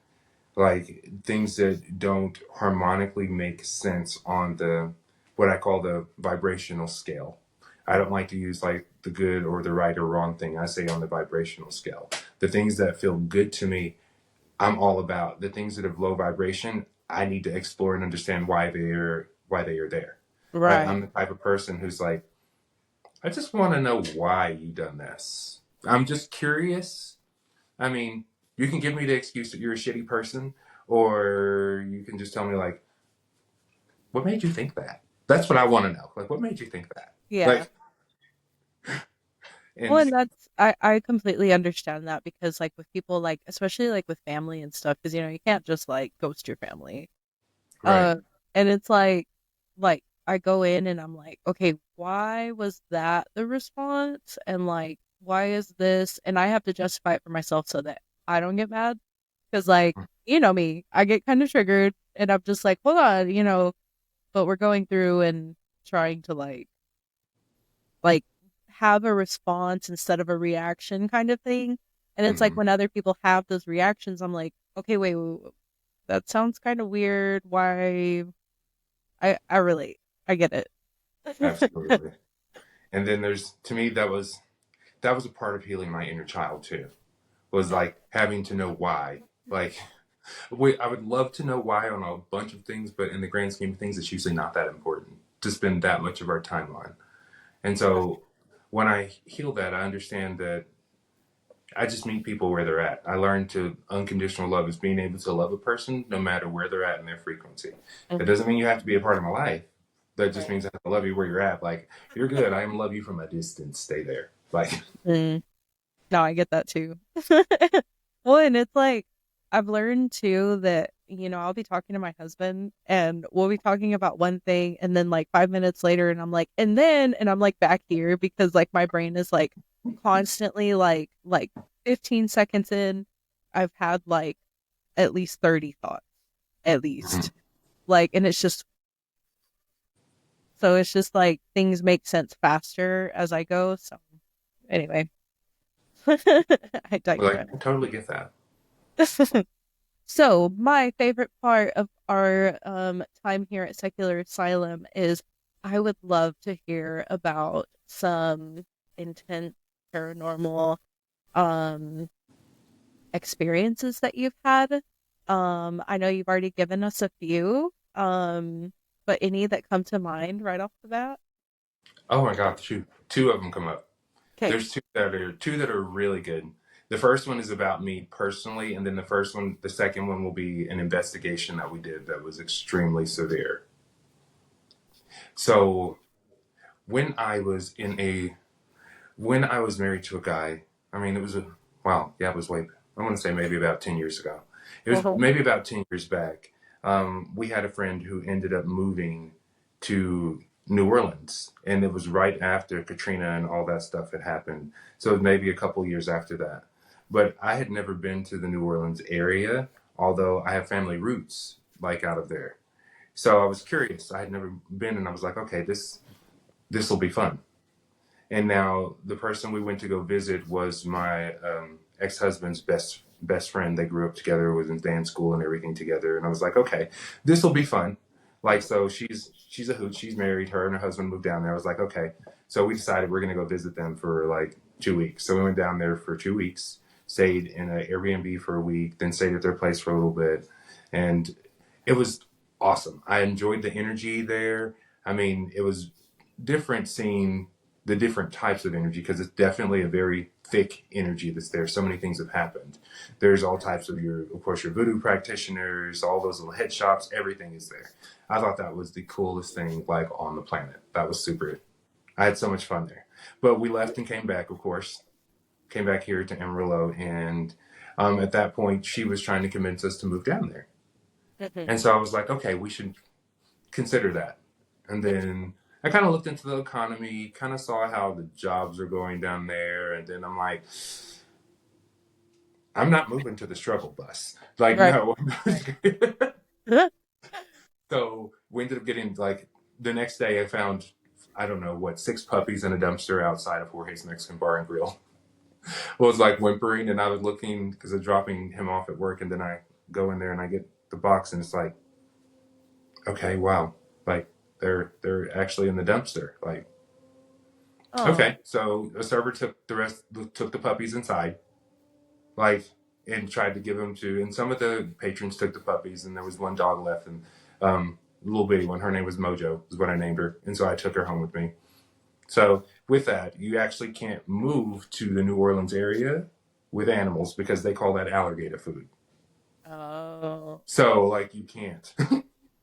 like things that don't harmonically make sense on the what I call the vibrational scale. I don't like to use like the good or the right or wrong thing. I say on the vibrational scale. The things that feel good to me, I'm all about. The things that have low vibration, I need to explore and understand why they are there. Like Right. I'm the type of person who's like, I just want to know why you done this. I'm just curious. I mean, you can give me the excuse that you're a shitty person, or you can just tell me like, what made you think that? That's what I want to know. Like, what made you think that? Yeah. Like, Well, and and that's I completely understand that because like with people like especially like with family and stuff because you can't just like ghost your family. right. Uh and it's like I go in and I'm like, okay, why was that the response? And like why is this? And I have to justify it for myself so that I don't get mad because like you know me, I get kind of triggered and I'm just like, hold on, but we're going through and trying to like have a response instead of a reaction kind of thing. And it's like Mm-hmm. when other people have those reactions, I'm like, okay, wait, that sounds kind of weird. Why? I relate. I get it. Absolutely. And then there's to me that was a part of healing my inner child too. Was like having to know why. Like, I would love to know why on a bunch of things, but in the grand scheme of things, it's usually not that important to spend that much of our time on. And so when I heal that, I understand that I just meet people where they're at. I learned to unconditional love is being able to love a person no matter where they're at in their frequency. That Mhm. doesn't mean you have to be a part of my life. That just Right. means I have to love you where you're at. Like, you're good. I am love you from a distance. Stay there. Like, Mm. No, I get that too. Well, and it's like I've learned too that, I'll be talking to my husband and we'll be talking about one thing and then like 5 minutes later and I'm like, and I'm like back here because like my brain is like constantly like 15 seconds in, I've had like at least 30 thoughts, at mhm. least. Like, and it's just like things make sense faster as I go. So anyway, I Like, digress. I totally get that. So, my favorite part of our time here at Secular Asylum is I would love to hear about some intense paranormal um, experiences that you've had. I know you've already given us a few, but any that come to mind right off the bat? Oh my God, two of them come up. Okay. There's two that are really good. The first one is about me personally, and then the second one will be an investigation that we did that was extremely severe. So when I was in a when I was married to a guy, I mean it was a wow, yeah, it was way I want to say maybe about 10 years ago. It was Uh-huh. maybe about 10 years back. We had a friend who ended up moving to New Orleans, and it was right after Katrina and all that stuff had happened. So it was maybe a couple years after that. But I had never been to the New Orleans area, although I have family roots like out of there. So I was curious. I had never been, and I was like, okay, this will be fun. And now the person we went to go visit was my ex husband's best friend. They grew up together, was in dance school and everything together. And I was like, okay, this will be fun. Like, so she's a hoot. She's married. Her and her husband moved down there. I was like, okay. So we decided we're gonna go visit them for like 2 weeks. So we went down there for 2 weeks, stayed in an Airbnb for a week, then stayed at their place for a little bit, and it was awesome. I enjoyed the energy there. I mean, it was different seeing the different types of energy because it's definitely a very thick energy that's there. So many things have happened. There's all types of course, your voodoo practitioners, all those little head shops, everything is there. I thought that was the coolest thing like on the planet. That was super. I had so much fun there. But we left and came back, of course, came back here to Amarillo. And at that point, she was trying to convince us to move down there. Mhm. And so I was like, okay, we should consider that. And then I kind of looked into the economy, kind of saw how the jobs are going down there, and then I'm like, I'm not moving to the struggle bus. Like, Right. no. So we ended up getting like the next day. I found I don't know what 6 puppies in a dumpster outside of Jorge's Mexican Bar and Grill. Was like whimpering, and I was looking because I'm dropping him off at work, and then I go in there and I get the box, and it's like, okay, wow, like they're actually in the dumpster. Like, Oh, okay, so a server took the puppies inside, like, and tried to give them to, and some of the patrons took the puppies, and there was one dog left, and a little bitty one. Her name was Mojo, is what I named her, and so I took her home with me. So with that, you actually can't move to the New Orleans area with animals because they call that alligator food. oh. So like you can't,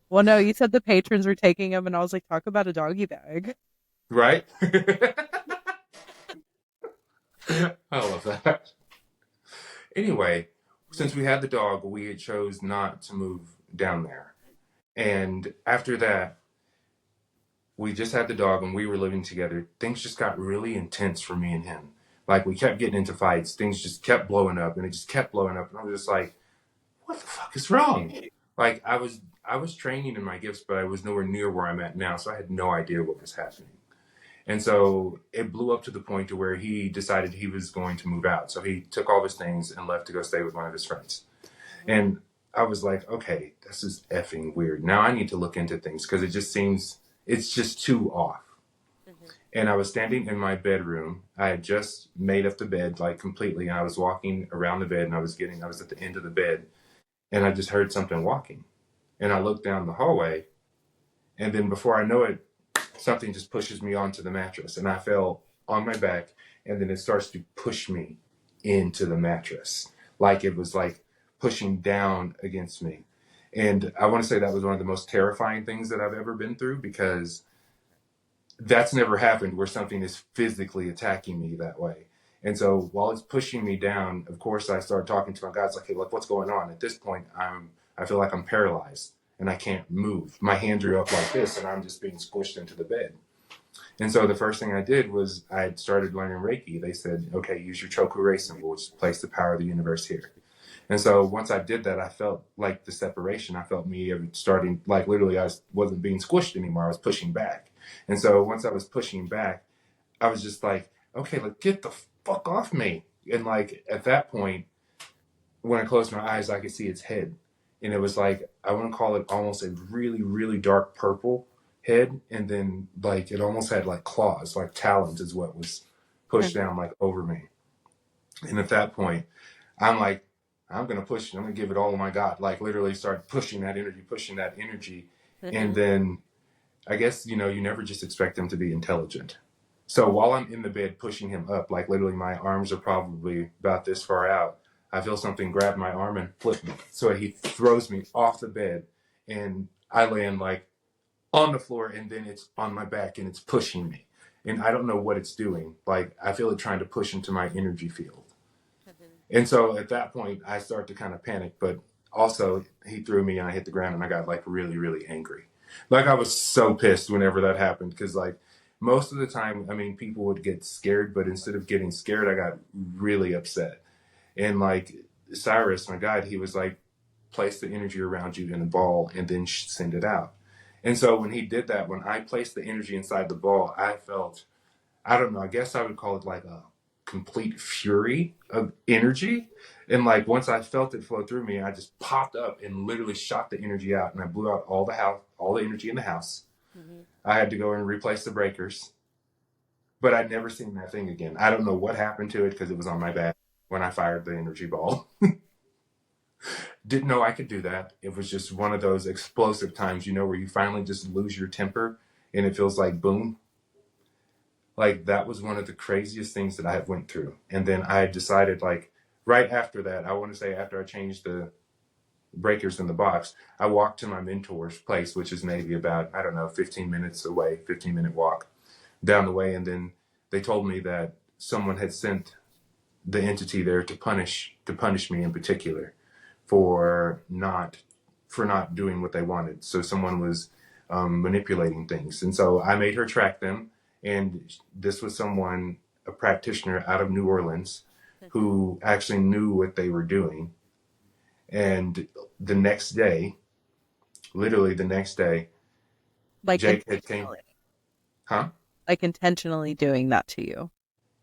Well, no, you said the patrons were taking them, and I was like, talk about a doggy bag. right? I love that. Anyway, since we had the dog, we had chose not to move down there. And after that, we just had the dog and we were living together. Things just got really intense for me and him. Like we kept getting into fights. Things just kept blowing up and it just kept blowing up. And I was just like, what the fuck is wrong? Like I was training in my gifts, but I was nowhere near where I'm at now. So I had no idea what was happening. And so it blew up to the point to where he decided he was going to move out. So he took all of his things and left to go stay with one of his friends. And I was like, okay, this is effing weird. Now I need to look into things because it just seems it's just too off. Mhm. And I was standing in my bedroom. I had just made up the bed like completely. And I was walking around the bed and I was at the end of the bed and I just heard something walking. And I looked down the hallway. And then before I know it, something just pushes me onto the mattress. And I fell on my back. And then it starts to push me into the mattress. Like it was like pushing down against me. And I want to say that was one of the most terrifying things that I've ever been through because that's never happened where something is physically attacking me that way. And so while it's pushing me down, of course, I start talking to my God. It's like, hey, look, what's going on? At this point, I feel like I'm paralyzed and I can't move. My hands are up like this, and I'm just being squished into the bed. And so the first thing I did was I had started learning Reiki. They said, okay, use your Chokure symbol, which is place the power of the universe here. And so once I did that, I felt like the separation. I felt me starting, like literally, wasn't being squished anymore. I was pushing back. And so once I was pushing back, I was just like, okay, like get the fuck off me. And like at that point, when I closed my eyes, I could see its head. And it was like, I want to call it almost a really, really dark purple head. And then like it almost had like claws, like talons is what was pushed Mhm. down like over me. And at that point, I'm like, I'm gonna push. I'm gonna give it all of my God. Like literally, start pushing that energy, pushing that energy, and Mhm. then I guess you never just expect them to be intelligent. So while I'm in the bed pushing him up, like literally my arms are probably about this far out, I feel something grab my arm and flip me. So he throws me off the bed, and I land like on the floor, and then it's on my back and it's pushing me, and I don't know what it's doing. Like I feel it trying to push into my energy field. Mhm. And so at that point, I start to kind of panic, but also he threw me and I hit the ground and I got like really, really angry. Like I was so pissed whenever that happened because like most of the time, I mean, people would get scared, but instead of getting scared, I got really upset. And like Cyrus, my guide, he was like, place the energy around you in a ball and then send it out. And so when he did that, when I placed the energy inside the ball, I felt I don't know. I guess I would call it like a complete fury of energy. And like once I felt it flow through me, I just popped up and literally shot the energy out, and I blew out all the energy in the house. Mhm. I had to go and replace the breakers, but I'd never seen that thing again. I don't know what happened to it because it was on my back when I fired the energy ball. Didn't know I could do that. It was just one of those explosive times, where you finally just lose your temper and it feels like boom, like that was one of the craziest things that I have went through. And then I decided like right after that, I want to say after I changed the breakers in the box, I walked to my mentor's place, which is maybe about, I don't know, 15 minutes away, 15-minute walk down the way. And then they told me that someone had sent the entity there to punish me in particular for not for not doing what they wanted. So someone was manipulating things, and so I made her track them. And this was someone, a practitioner out of New Orleans, Mhm. who actually knew what they were doing. And the next day, Literally the next day, Like Jake had came, intentionally, huh? like intentionally doing that to you.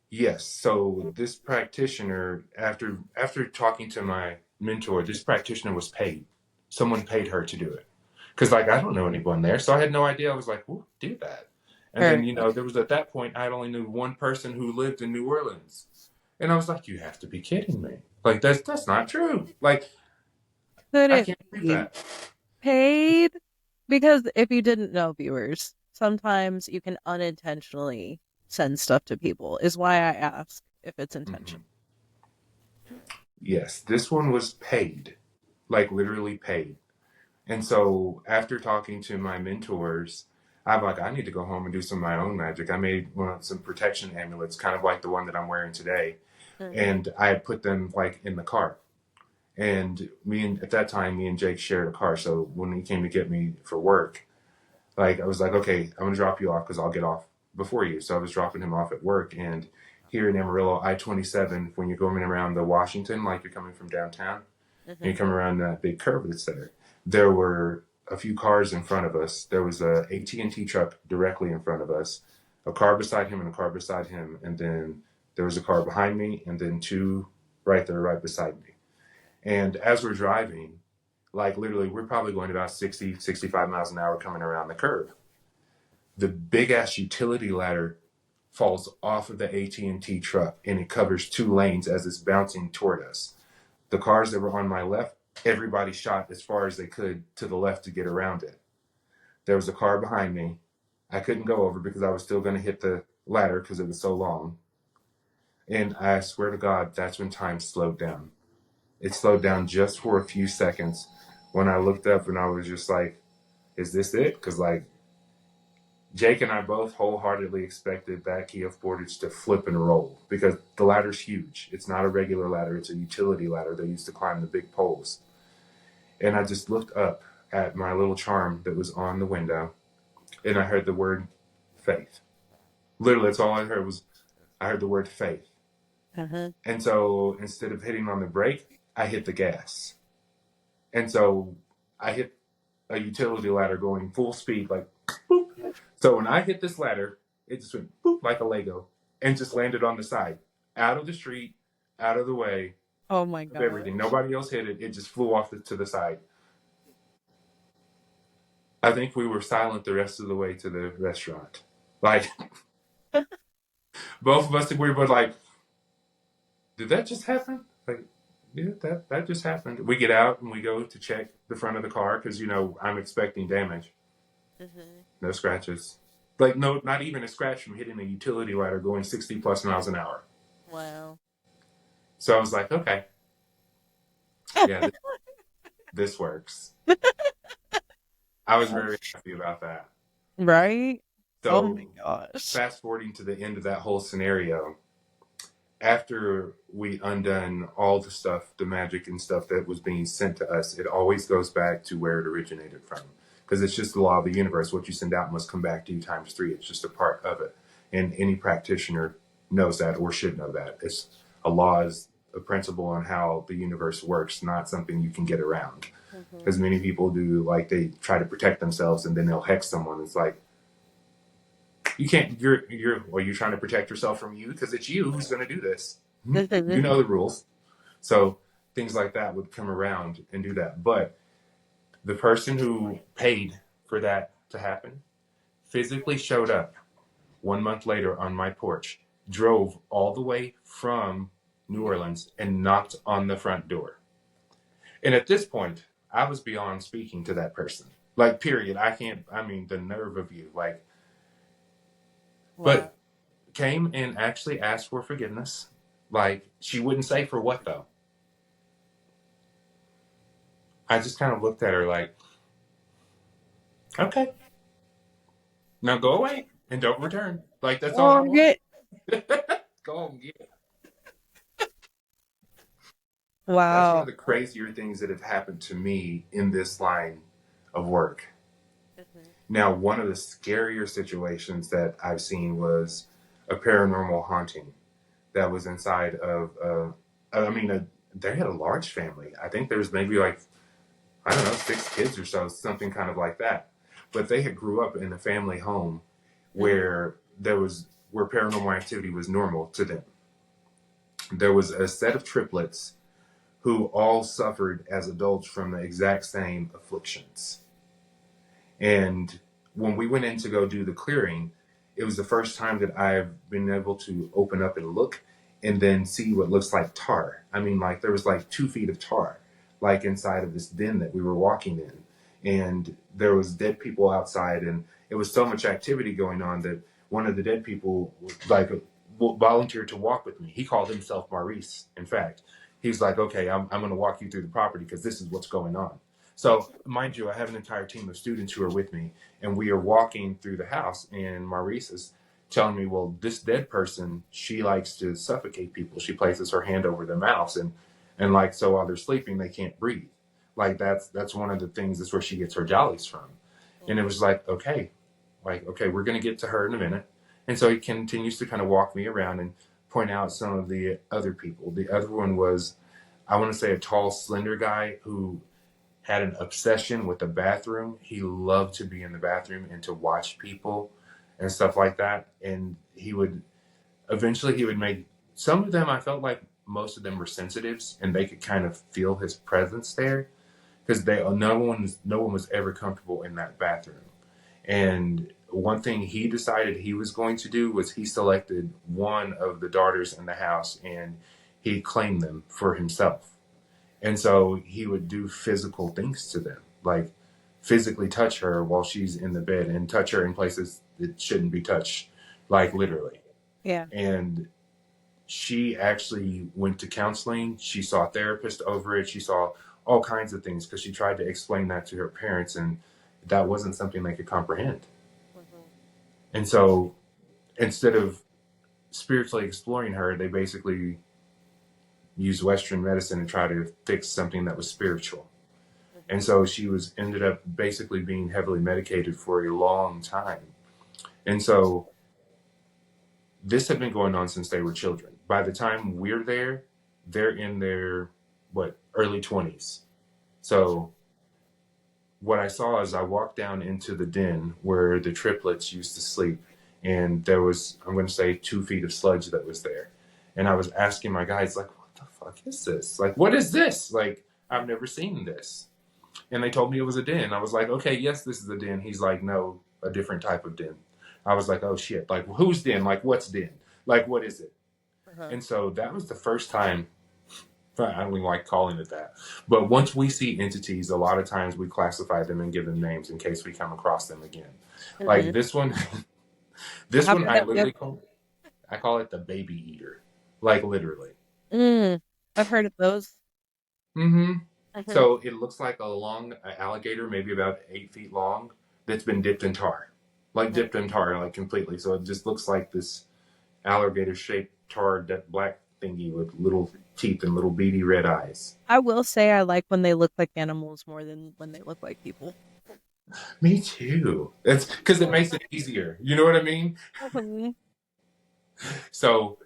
Yes. So this practitioner, after talking to my mentor, this practitioner was paid. Someone paid her to do it. Because like I don't know anyone there, so I had no idea. I was like, "Who do that?" And then Or there was at that point I only knew one person who lived in New Orleans, and I was like, "You have to be kidding me! Like that's not true! Like could I it can't believe be that." paid? Because if you didn't know, viewers, sometimes you can unintentionally send stuff to people, is why I ask if it's Hmm. intentional. Yes, this one was paid, like literally paid. And so after talking to my mentors, I'm like, I need to go home and do some of my own magic. I made some protection amulets, kind of like the one that I'm wearing today, Hmm. and I put them like in the car. And at that time, me and Jake shared a car. So when he came to get me for work, like I was like, okay, I'm gonna drop you off because I'll get off before you. So I was dropping him off at work, and here in Amarillo, I-27, when you're going around the Washington, like you're coming from downtown, and you Hmm. come around that big curve that's there, there were a few cars in front of us. There was a AT&T truck directly in front of us, a car beside him, and a car beside him, and then there was a car behind me, and then two right there, right beside me. And as we're driving, like literally, we're probably going about 60, 65 miles an hour coming around the curve. The big ass utility ladder falls off of the AT&T truck and it covers two lanes as it's bouncing toward us. The cars that were on my left, everybody shot as far as they could to the left to get around it. There was a car behind me. I couldn't go over because I was still going to hit the ladder because it was so long. And I swear to God, that's when time slowed down. It slowed down just for a few seconds when I looked up and I was just like, is this it? Because like Jake and I both wholeheartedly expected that key of Portage to flip and roll because the ladder's huge. It's not a regular ladder, it's a utility ladder. They used to climb the big poles. And I just looked up at my little charm that was on the window and I heard the word faith. Literally, that's all I heard was I heard the word faith. Uh-huh. And so instead of hitting on the brake, I hit the gas. And so I hit a utility ladder going full speed, like boop. So when I hit this ladder, it just went boop like a Lego and just landed on the side, out of the street, out of the way Oh my of everything. gosh. Nobody else hit it. It just flew off to the side. I think we were silent the rest of the way to the restaurant. Like both of us we were like, did that just happen? Like, yeah, that just happened. We get out and we go to check the front of the car because I'm expecting damage. Hmm. No scratches. Like no, not even a scratch from hitting a utility ladder going 60 plus miles an hour. Wow. So I was like, okay, yeah, this works. I was very happy about that. Right? Oh my So gosh. fast forwarding to the end of that whole scenario, after we undone all the stuff, the magic and stuff that was being sent to us, it always goes back to where it originated from. Because it's just the law of the universe. What you send out must come back to you times three. It's just a part of it. And any practitioner knows that or should know that. It's a law is a principle on how the universe works, not something you can get around. Hmm. As many people do, like they try to protect themselves and then they'll hex someone. It's like, you can't, you're trying to protect yourself from you because it's you who's going to do this. You know the rules. So things like that would come around and do that. But the person who paid for that to happen physically showed up 1 month later on my porch, drove all the way from New Orleans and knocked on the front door. And at this point, I was beyond speaking to that person. Like, period. I can't, I mean, the nerve of you. Like, Wow. but came and actually asked for forgiveness. Like, she wouldn't say for what, though. I just kind of looked at her like, okay, now go away and don't return. Like, that's all I Oh, want. yeah. Go home, get it. That's one of Wow. the crazier things that have happened to me in this line of work. Hmm. Now, one of the scarier situations that I've seen was a paranormal haunting that was inside of, they had a large family. I think there was maybe like I don't know, 6 kids or so, something kind of like that. But they had grew up in a family home Mm. where paranormal activity was normal to them. There was a set of triplets who all suffered as adults from the exact same afflictions. And when we went in to go do the clearing, it was the first time that I've been able to open up and look and then see what looks like tar. I mean, like there was like 2 feet of tar, like inside of this den that we were walking in. And there was dead people outside, and it was so much activity going on that one of the dead people like volunteered to walk with me. He called himself Maurice. In fact, he's like, okay, I'm going to walk you through the property because this is what's going on. So, mind you, I have an entire team of students who are with me, and we are walking through the house, and Maurice is telling me, well, this dead person, she likes to suffocate people. She places her hand over their mouths, and like, so while they're sleeping, they can't breathe. Like, that's one of the things, that's where she gets her jollies from. And it was like, okay, we're going to get to her in a minute. And so he continues to kind of walk me around and point out some of the other people. The other one was, I want to say, a tall, slender guy who had an obsession with the bathroom. He loved to be in the bathroom and to watch people and stuff like that. And he would make some of them, I felt like most of them were sensitives and they could kind of feel his presence there because no one was ever comfortable in that bathroom. And one thing he decided he was going to do was he selected one of the daughters in the house and he claimed them for himself. And so he would do physical things to them, like physically touch her while she's in the bed and touch her in places that shouldn't be touched, like literally. Yeah. And she actually went to counseling. She saw a therapist over it. She saw all kinds of things because she tried to explain that to her parents, and that wasn't something they could comprehend. Mhm. And so instead of spiritually exploring her, they basically used Western medicine to try to fix something that was spiritual. And Mhm. so she was ended up basically being heavily medicated for a long time. And so this had been going on since they were children. By the time we're there, they're in their early 20s. So what I saw is I walked down into the den where the triplets used to sleep, and there was, I'm going to say, 2 feet of sludge that was there. And I was asking my guys, like, what the fuck is this? Like, what is this? Like, I've never seen this. And they told me it was a den. I was like, okay, yes, this is a den. He's like, no, a different type of den. I was like, oh shit, like whose den? Like what's den? Like what is it? Uh-huh. And so that was the first time. I don't even like calling it that. But once we see entities, a lot of times we classify them and give them names in case we come across them again. Like Mhm. this one, I this have one heard of. I call it the baby eater. Like literally. Mm. I've heard of those. Mm-hmm. Mhm. So it looks like a long alligator, maybe about 8 feet long, that's been dipped in tar, like Mhm. dipped in tar, like completely. So it just looks like this alligator-shaped tar, black thingy with little teeth and little beady red eyes. I will say I like when they look like animals more than when they look like people. Me too. That's because it makes it easier. You know what I mean? Mhm. So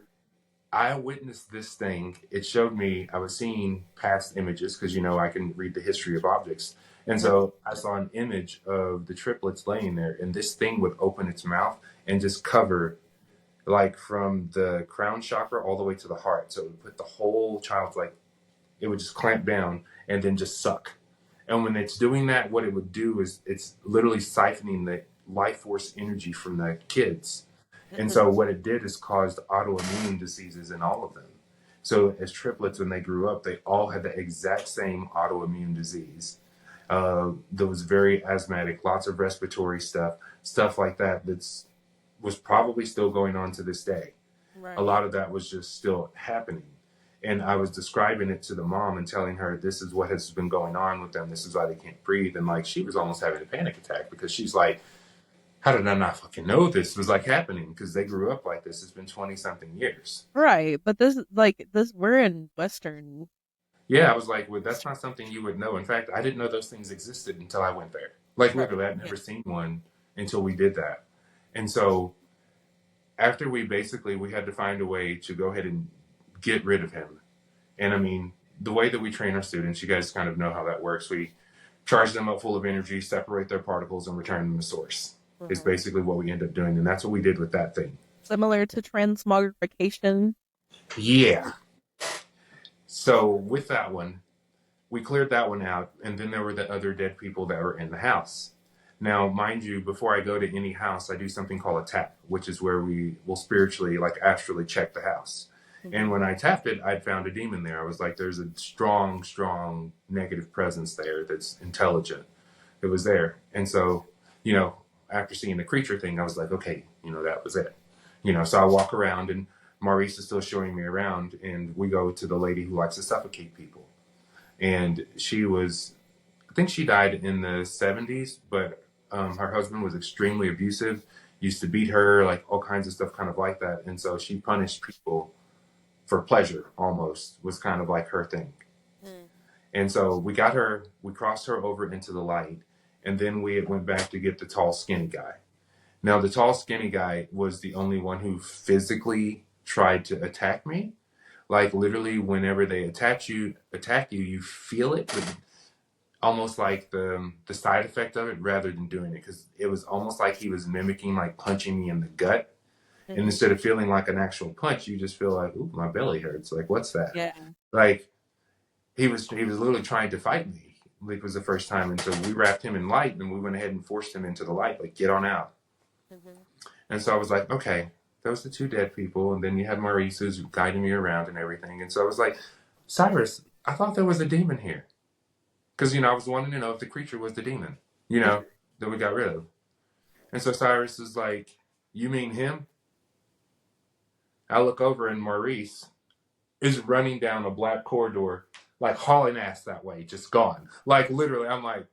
I witnessed this thing. It showed me, I was seeing past images because, I can read the history of objects. And Mhm. so I saw an image of the triplets laying there, and this thing would open its mouth and just cover, like from the crown chakra all the way to the heart. So it would put the whole child's, like, it would just clamp down and then just suck. And when it's doing that, what it would do is it's literally siphoning the life force energy from the kids. And Mhm. so what it did is caused autoimmune diseases in all of them. So as triplets, when they grew up, they all had the exact same autoimmune disease. That was very asthmatic, lots of respiratory stuff like that. Was probably still going on to this day. A Right. lot of that was just still happening. And I was describing it to the mom and telling her this is what has been going on with them. This is why they can't breathe. And like she was almost having a panic attack because she's like, how did I not fucking know this was like happening? Because they grew up like this. It's been 20 something years. Right. But this we're in Western. Yeah, I was like, well, that's not something you would know. In fact, I didn't know those things existed until I went there. Like Right. literally, I'd Yeah. never seen one until we did that. And so after we had to find a way to go ahead and get rid of him. And I mean, the way that we train our students, you guys kind of know how that works. We charge them up full of energy, separate their particles, and return them to source. It's Mhm. basically what we end up doing, and that's what we did with that thing. Similar to transmogrification. Yeah. So with that one, we cleared that one out, and then there were the other dead people that were in the house. Now, mind you, before I go to any house, I do something called a tap, which is where we will spiritually, like astrally, check the house. And Mhm. when I tapped it, I'd found a demon there. I was like, there's a strong, strong negative presence there that's intelligent. It was there. And so, you know, after seeing the creature thing, I was like, okay, that was it. So I walk around, and Maurice is still showing me around, and we go to the lady who likes to suffocate people. And she was, I think she died in the 70s, but her husband was extremely abusive, used to beat her, like all kinds of stuff, kind of like that. And so she punished people for pleasure, almost, was kind of like her thing. Mm. And so we crossed her over into the light, and then we went back to get the tall, skinny guy. Now, the tall, skinny guy was the only one who physically tried to attack me. Like literally, whenever they attack you, you feel it, but almost like the side effect of it rather than doing it, because it was almost like he was mimicking like punching me in the gut, and Mhm. instead of feeling like an actual punch, you just feel like, ooh, my belly hurts, like what's that? Yeah. Like he was literally trying to fight me. Like it was the first time, and so we wrapped him in light, and we went ahead and forced him into the light, like get on out. Mhm. And so I was like, okay, those are the two dead people, and then you had Maurice who's guiding me around and everything. And so I was like, Cyrus, I thought there was a demon here. Because, I was wanting to know if the creature was the demon, that we got rid of. And so Cyrus is like, you mean him? I look over, and Maurice is running down a black corridor, like hauling ass that way, just gone. Like literally, I'm like,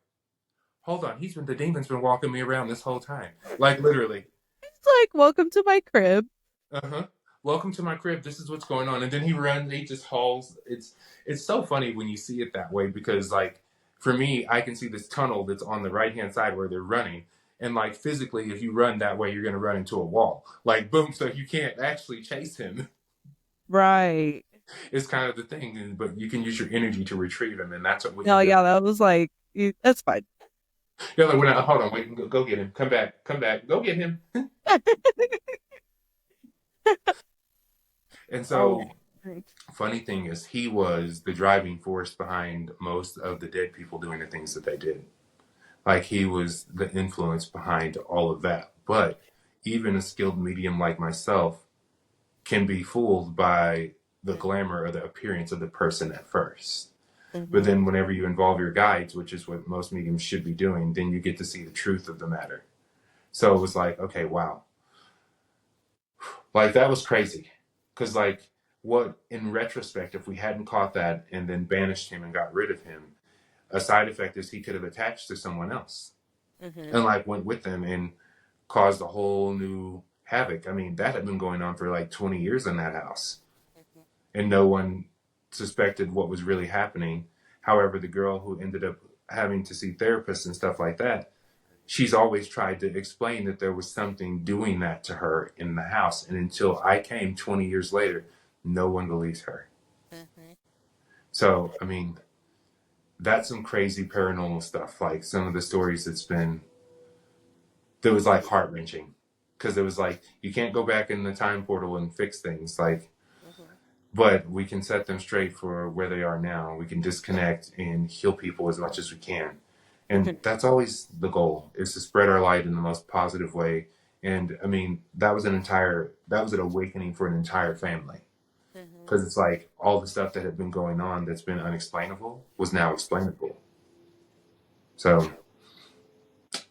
hold on, the demon's been walking me around this whole time. Like literally. It's like, welcome to my crib. Uh-huh. Welcome to my crib. This is what's going on. And then he runs, he just hauls. It's so funny when you see it that way, because like for me, I can see this tunnel that's on the right hand side where they're running. And like physically, if you run that way, you're gonna run into a wall. Like boom, so you can't actually chase him. Right. It's kind of the thing. But you can use your energy to retrieve him, and that's what we No, ended up. yeah, that was like, that's fine. You're like, hold on, wait, go get him. Come back, go get him. And Oh, so funny thing is, he was the driving force behind most of the dead people doing the things that they did. Like he was the influence behind all of that. But even a skilled medium like myself can be fooled by the glamour or the appearance of the person at first. But mm-hmm. then whenever you involve your guides, which is what most mediums should be doing, then you get to see the truth of the matter. So it was like, okay, wow. Like that was crazy. Cause like what in retrospect, if we hadn't caught that and then banished him and got rid of him, a side effect is he could have attached to someone else Mm-hmm. and like went with them and caused a whole new havoc. I mean, that had been going on for like 20 years in that house, and no one suspected what was really happening. However, the girl who ended up having to see therapists and stuff like that, she's always tried to explain that there was something doing that to her in the house. And until I came 20 years later, no one believes her. Mm-hmm. So, I mean, that's some crazy paranormal stuff. Like some of the stories that was like heart wrenching, because it was like you can't go back in the time portal and fix things. Like, Mm-hmm. but we can set them straight for where they are now. We can disconnect and heal people as much as we can. And that's always the goal, is to spread our light in the most positive way. And I mean, that was an awakening for an entire family. Mm-hmm. Because it's like all the stuff that had been going on that's been unexplainable was now explainable. So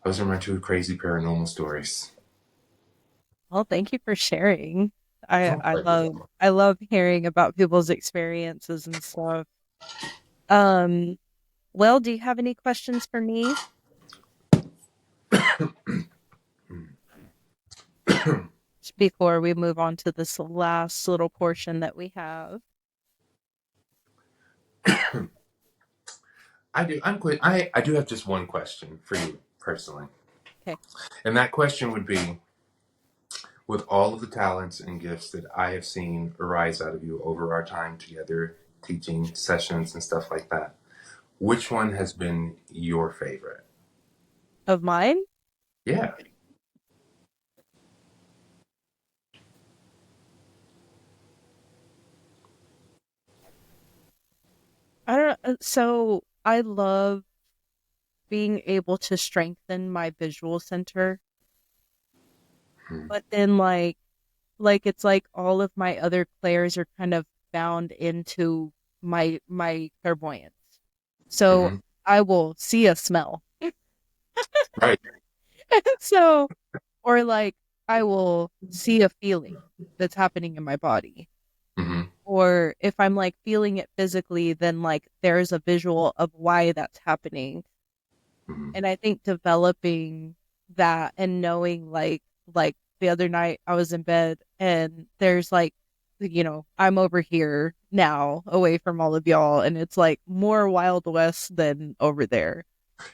those are my two crazy paranormal stories. Well, thank you for sharing. I Oh, I but love I love hearing about people's experiences and stuff. Um, well, do you have any questions for me before we move on to this last little portion that we have? I do. I'm quit. I do have just one question for you personally, Okay. and that question would be: with all of the talents and gifts that I have seen arise out of you over our time together, teaching sessions and stuff like that, Which one has been your favorite? Of mine, Yeah. I don't. So I love being able to strengthen my visual center, Mhm. but then like it's like all of my other clairs are kind of bound into my clairvoyance. So Hmm. I will see a smell. Right. So or like I will see a feeling that's happening in my body. Hmm. Or if I'm like feeling it physically, then like there's a visual of why that's happening. Hmm. And I think developing that and knowing like the other night I was in bed and there's like I'm over here now away from all of y'all and it's like more Wild West than over there.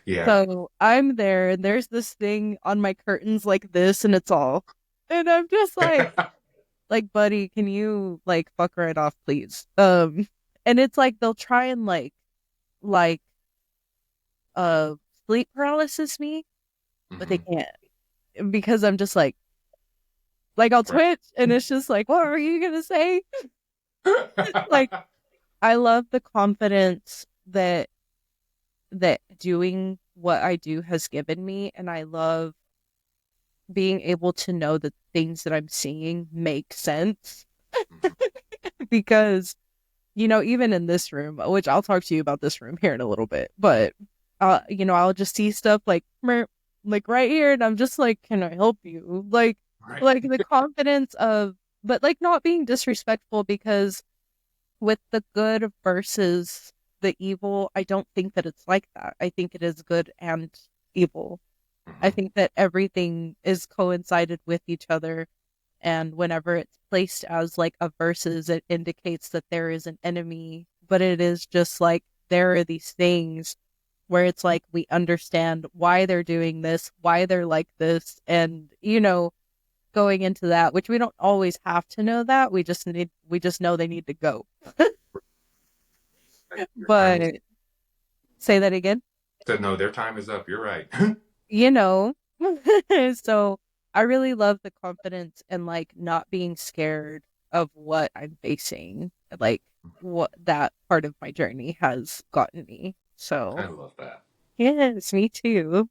Yeah. So I'm there and there's this thing on my curtains like this and it's all. And I'm just like buddy, can you like fuck right off please? And it's like they'll try and like uh sleep paralysis me, but they Hmm. can't because I'm just like I'll Right. twitch and it's just like, what are you gonna say? Like I love the confidence that doing what I do has given me, and I love being able to know that things that I'm seeing make sense because even in this room, which I'll talk to you about this room here in a little bit, but I'll just see stuff like like right here, and I'm just like, can I help you? Right. Like the confidence of, but like not being disrespectful because with the good versus the evil, I don't think that it's like that. I think it is good and evil. I Hmm. think that everything is coincided with each other. And whenever it's placed as like a versus, it indicates that there is an enemy, but it is just like there are these things where it's like we understand why they're doing this, why they're like this, and going into that, which we don't always have to know that. We just know they need to go. Your time is But say that again. said no, their time is up. You're right. You know. So I really love the confidence and like not being scared of what I'm facing, like what that part of my journey has gotten me. I So love that. yes, me too.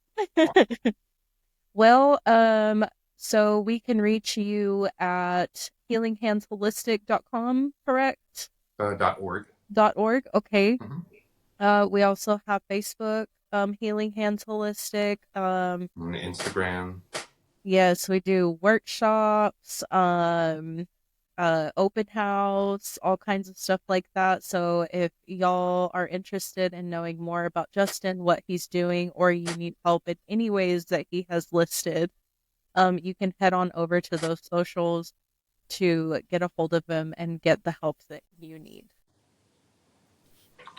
Well, so we can reach you at healinghandsholistic.com, correct? .org. .org. Okay. Hmm. We also have Facebook, Healing Hands Holistic. On Instagram. Yes, we do workshops, open house, all kinds of stuff like that. So if y'all are interested in knowing more about Justin, what he's doing, or you need help in any ways that he has listed, you can head on over to those socials to get a hold of him and get the help that you need.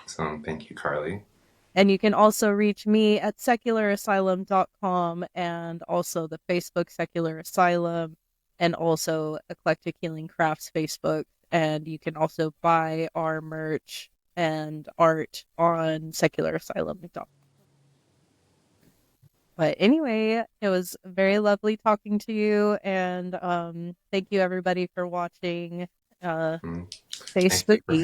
So thank you, Carly. And you can also reach me at secularasylum.com and also the Facebook Secular Asylum and also Eclectic Healing Crafts Facebook. And you can also buy our merch and art on secularasylum.com. But anyway, it was very lovely talking to you. And thank you everybody for watching uh, Mm. Thank you Facebook. for